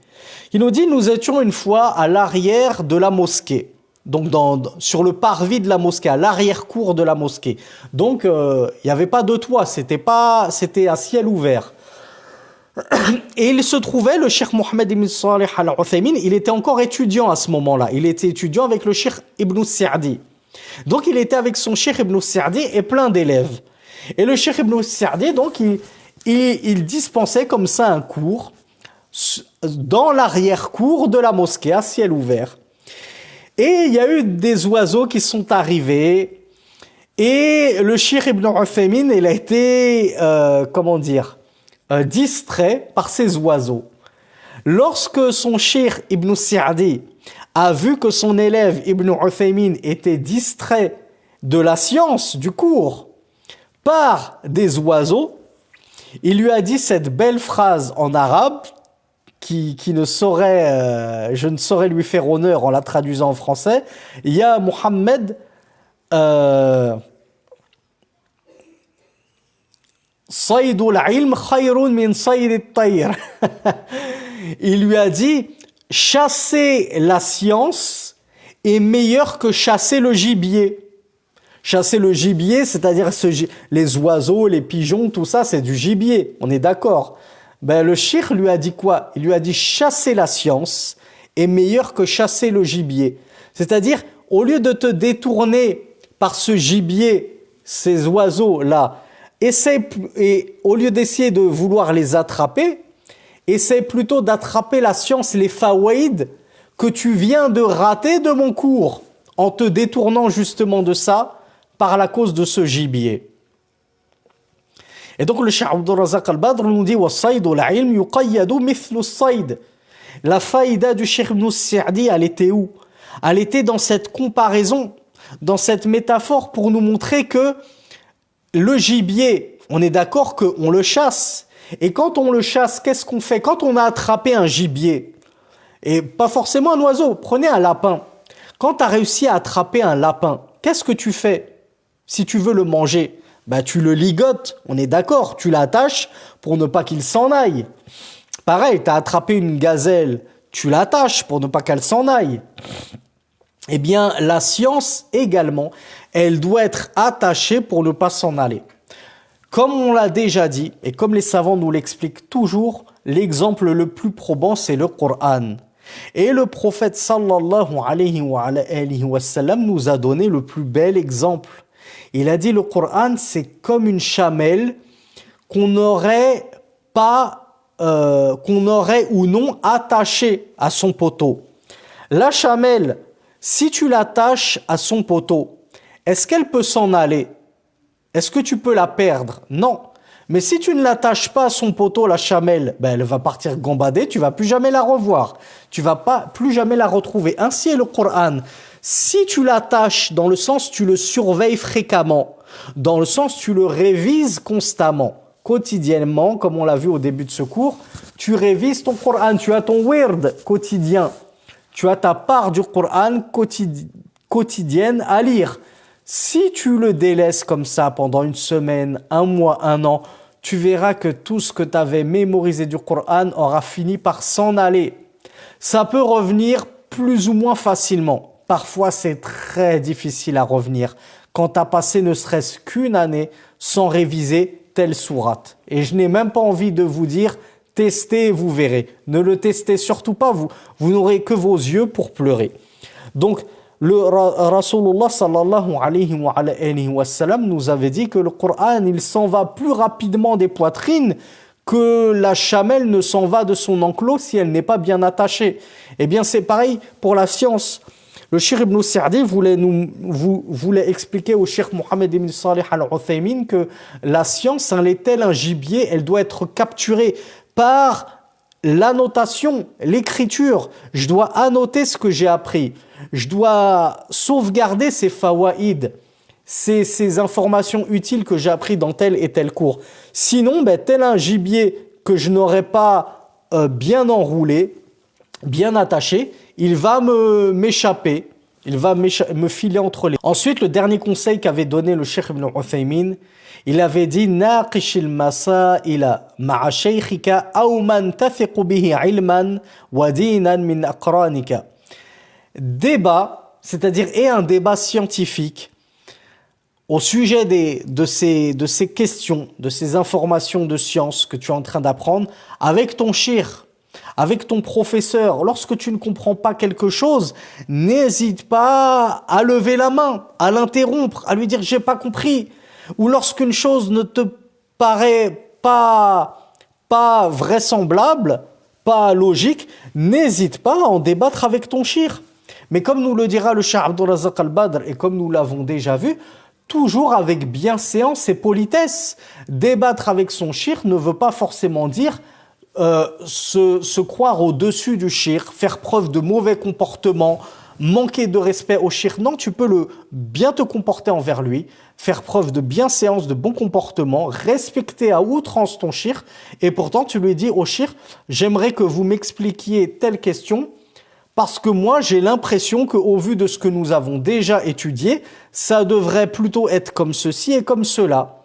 Il nous dit « Nous étions une fois à l'arrière de la mosquée. » Donc sur le parvis de la mosquée, à l'arrière-cour de la mosquée. Donc il n'y avait pas de toit, c'était à ciel ouvert. Et il se trouvait, le Cheikh Mohammed ibn Salih al-Uthaymin, il était encore étudiant à ce moment-là. Il était étudiant avec le Cheikh Ibn Sa'di. Donc il était avec son Cheikh Ibn Sa'di et plein d'élèves. Et le Cheikh Ibn Sa'di, donc il dispensait comme ça un cours dans l'arrière-cour de la mosquée, à ciel ouvert. Et il y a eu des oiseaux qui sont arrivés. Et le Cheikh Ibn Uthaymin, il a été, distrait par ces oiseaux. Lorsque son Cheikh Ibn Sa'di a vu que son élève Ibn Uthaymin était distrait de la science, du cours, par des oiseaux, il lui a dit cette belle phrase en arabe qui ne saurait, je ne saurais lui faire honneur en la traduisant en français. Ya Muhammad, Saydul ilm khayrun min saydit tayr. Il lui a dit, chasser la science est meilleur que chasser le gibier. Chasser le gibier, c'est-à-dire les oiseaux, les pigeons, tout ça, c'est du gibier. On est d'accord. Ben, le cheikh lui a dit quoi? Il lui a dit chasser la science est meilleur que chasser le gibier. C'est-à-dire, au lieu de te détourner par ce gibier, ces oiseaux-là, et au lieu d'essayer de vouloir les attraper, essaie plutôt d'attraper la science, les fawaïd que tu viens de rater de mon cours, en te détournant justement de ça par la cause de ce gibier. Et donc le Cheikh Abdurrazaq al-Badr nous dit وَالصَّيْدُ الْعِلْمِ يُقَيَّدُ مِثْلُ الصَّيْدِ. La faïda du Cheikh Ibn Sa'di, elle était où? Elle était dans cette comparaison, dans cette métaphore pour nous montrer que le gibier, on est d'accord qu'on le chasse. Et quand on le chasse, qu'est-ce qu'on fait? Quand on a attrapé un gibier, et pas forcément un oiseau, prenez un lapin. Quand tu as réussi à attraper un lapin, qu'est-ce que tu fais si tu veux le manger? Bah, tu le ligotes, on est d'accord, tu l'attaches pour ne pas qu'il s'en aille. Pareil, tu as attrapé une gazelle, tu l'attaches pour ne pas qu'elle s'en aille. Eh bien, la science également, elle doit être attachée pour ne pas s'en aller. Comme on l'a déjà dit, et comme les savants nous l'expliquent toujours, l'exemple le plus probant, c'est le Coran. Et le prophète sallallahu alayhi wa sallam nous a donné le plus bel exemple. Il a dit le Coran, c'est comme une chamelle qu'on aurait ou non attachée à son poteau. La chamelle, si tu l'attaches à son poteau, est-ce qu'elle peut s'en aller? Est-ce que tu peux la perdre? Non. Mais si tu ne l'attaches pas à son poteau, la chamelle, ben elle va partir gambader, tu vas plus jamais la revoir. Tu vas plus jamais la retrouver. Ainsi est le Coran. Si tu l'attaches, dans le sens tu le surveilles fréquemment, dans le sens tu le révises constamment, quotidiennement, comme on l'a vu au début de ce cours, tu révises ton Coran, tu as ton wird quotidien, tu as ta part du Coran quotidienne à lire. Si tu le délaisses comme ça pendant une semaine, un mois, un an, tu verras que tout ce que tu avais mémorisé du Coran aura fini par s'en aller. Ça peut revenir plus ou moins facilement. Parfois, c'est très difficile à revenir quand tu as passé ne serait-ce qu'une année sans réviser telle sourate. Et je n'ai même pas envie de vous dire, testez et vous verrez. Ne le testez surtout pas, vous n'aurez que vos yeux pour pleurer. Donc, le Rasulullah sallallahu alayhi wa sallam nous avait dit que le Coran, il s'en va plus rapidement des poitrines que la chamelle ne s'en va de son enclos si elle n'est pas bien attachée. Eh bien, c'est pareil pour la science. Le Cheikh Ibn Sa'di voulait expliquer au Cheikh Mohammed ibn Salih al-Uthaymin que la science, elle est telle un gibier, elle doit être capturée par l'annotation, l'écriture. Je dois annoter ce que j'ai appris. Je dois sauvegarder ces fawaïd. ces informations utiles que j'ai appris dans tel et tel cours. Sinon, tel un gibier que je n'aurais pas bien enroulé, bien attaché, il va m'échapper, il va me filer entre les... Ensuite, le dernier conseil qu'avait donné le Cheikh Ibn Uthaymin, il avait dit ناقش المسائل مع شيخك أو من تثق به علما ودينا من أقرانك. Débat, c'est-à-dire un débat scientifique au sujet de ces questions, de ces informations de science que tu es en train d'apprendre avec ton cheikh, avec ton professeur. Lorsque tu ne comprends pas quelque chose, n'hésite pas à lever la main, à l'interrompre, à lui dire j'ai pas compris. Ou lorsqu'une chose ne te paraît pas vraisemblable, pas logique, n'hésite pas à en débattre avec ton cheikh. Mais comme nous le dira le Cheikh Abdul Razak Al-Badr et comme nous l'avons déjà vu, toujours avec bienséance et politesse. Débattre avec son cheikh ne veut pas forcément dire se croire au-dessus du cheikh, faire preuve de mauvais comportement, manquer de respect au cheikh. Non, tu peux bien te comporter envers lui, faire preuve de bienséance, de bon comportement, respecter à outrance ton cheikh. Et pourtant, tu lui dis au cheikh, j'aimerais que vous m'expliquiez telle question, parce que moi, j'ai l'impression qu'au vu de ce que nous avons déjà étudié, ça devrait plutôt être comme ceci et comme cela.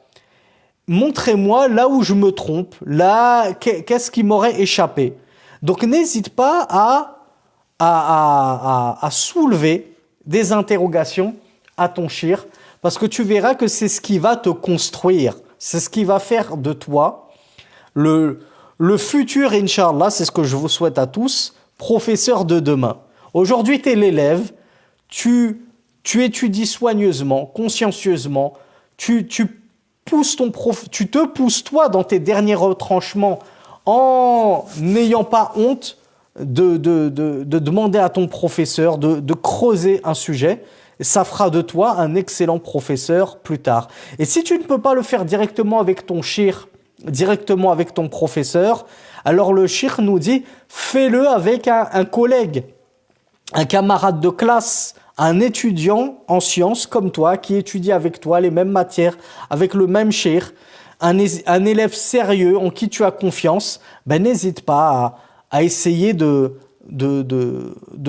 Montrez-moi là où je me trompe, là, qu'est-ce qui m'aurait échappé. Donc, n'hésite pas à soulever des interrogations à ton cheikh, parce que tu verras que c'est ce qui va te construire, c'est ce qui va faire de toi le futur, Inch'Allah, c'est ce que je vous souhaite à tous, professeur de demain. Aujourd'hui, tu es l'élève, tu étudies soigneusement, consciencieusement, tu te pousses toi dans tes derniers retranchements en n'ayant pas honte de demander à ton professeur de creuser un sujet. Ça fera de toi un excellent professeur plus tard. Et si tu ne peux pas le faire directement avec ton cheikh, directement avec ton professeur, alors le cheikh nous dit, fais-le avec un collègue, un camarade de classe, un étudiant en sciences comme toi, qui étudie avec toi les mêmes matières, avec le même cheikh, un élève sérieux en qui tu as confiance, n'hésite pas à essayer de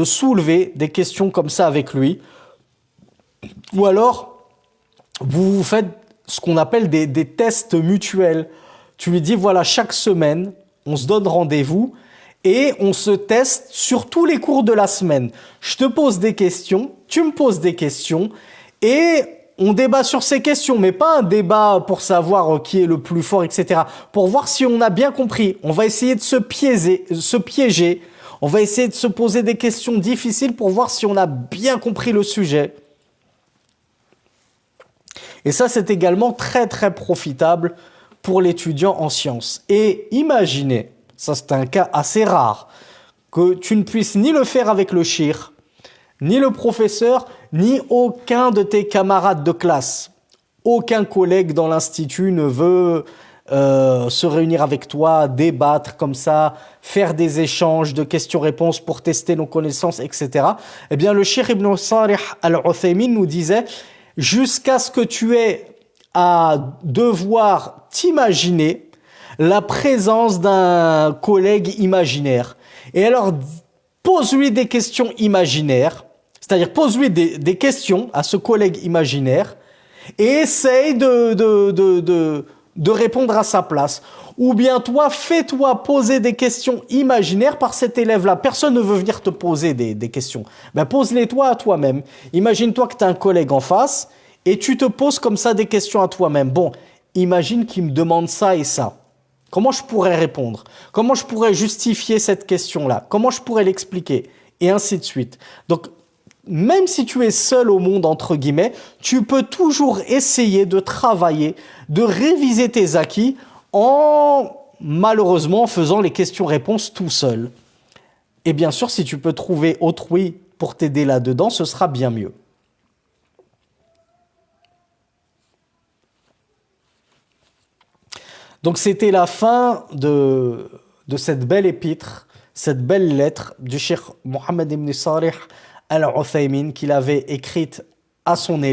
soulever des questions comme ça avec lui. Ou alors, vous faites ce qu'on appelle des tests mutuels. Tu lui dis, voilà, chaque semaine, on se donne rendez-vous et on se teste sur tous les cours de la semaine. Je te pose des questions, tu me poses des questions et on débat sur ces questions, mais pas un débat pour savoir qui est le plus fort, etc. Pour voir si on a bien compris. On va essayer de se piéger. On va essayer de se poser des questions difficiles pour voir si on a bien compris le sujet. Et ça, c'est également très, très profitable pour l'étudiant en sciences. Et imaginez, ça c'est un cas assez rare, que tu ne puisses ni le faire avec le cheikh, ni le professeur, ni aucun de tes camarades de classe. Aucun collègue dans l'institut ne veut se réunir avec toi, débattre comme ça, faire des échanges de questions-réponses pour tester nos connaissances, etc. Eh bien, le Cheikh Ibn Salih Al-Uthaymin nous disait, jusqu'à ce que tu aies à devoir t'imaginer la présence d'un collègue imaginaire. Et alors, pose-lui des questions imaginaires, c'est-à-dire pose-lui des questions à ce collègue imaginaire et essaye de répondre à sa place. Ou bien toi, fais-toi poser des questions imaginaires par cet élève-là. Personne ne veut venir te poser des questions. Pose-les toi à toi-même. Imagine-toi que tu as un collègue en face et tu te poses comme ça des questions à toi-même. Bon, imagine qu'il me demande ça et ça. Comment je pourrais répondre? Comment je pourrais justifier cette question-là? Comment je pourrais l'expliquer? Et ainsi de suite. Donc, même si tu es seul au monde, entre guillemets, tu peux toujours essayer de travailler, de réviser tes acquis en, malheureusement, faisant les questions-réponses tout seul. Et bien sûr, si tu peux trouver autrui pour t'aider là-dedans, ce sera bien mieux. Donc c'était la fin de cette belle épître, cette belle lettre du Cheikh Mohammed ibn Salih Al-Uthaymin qu'il avait écrite à son élève.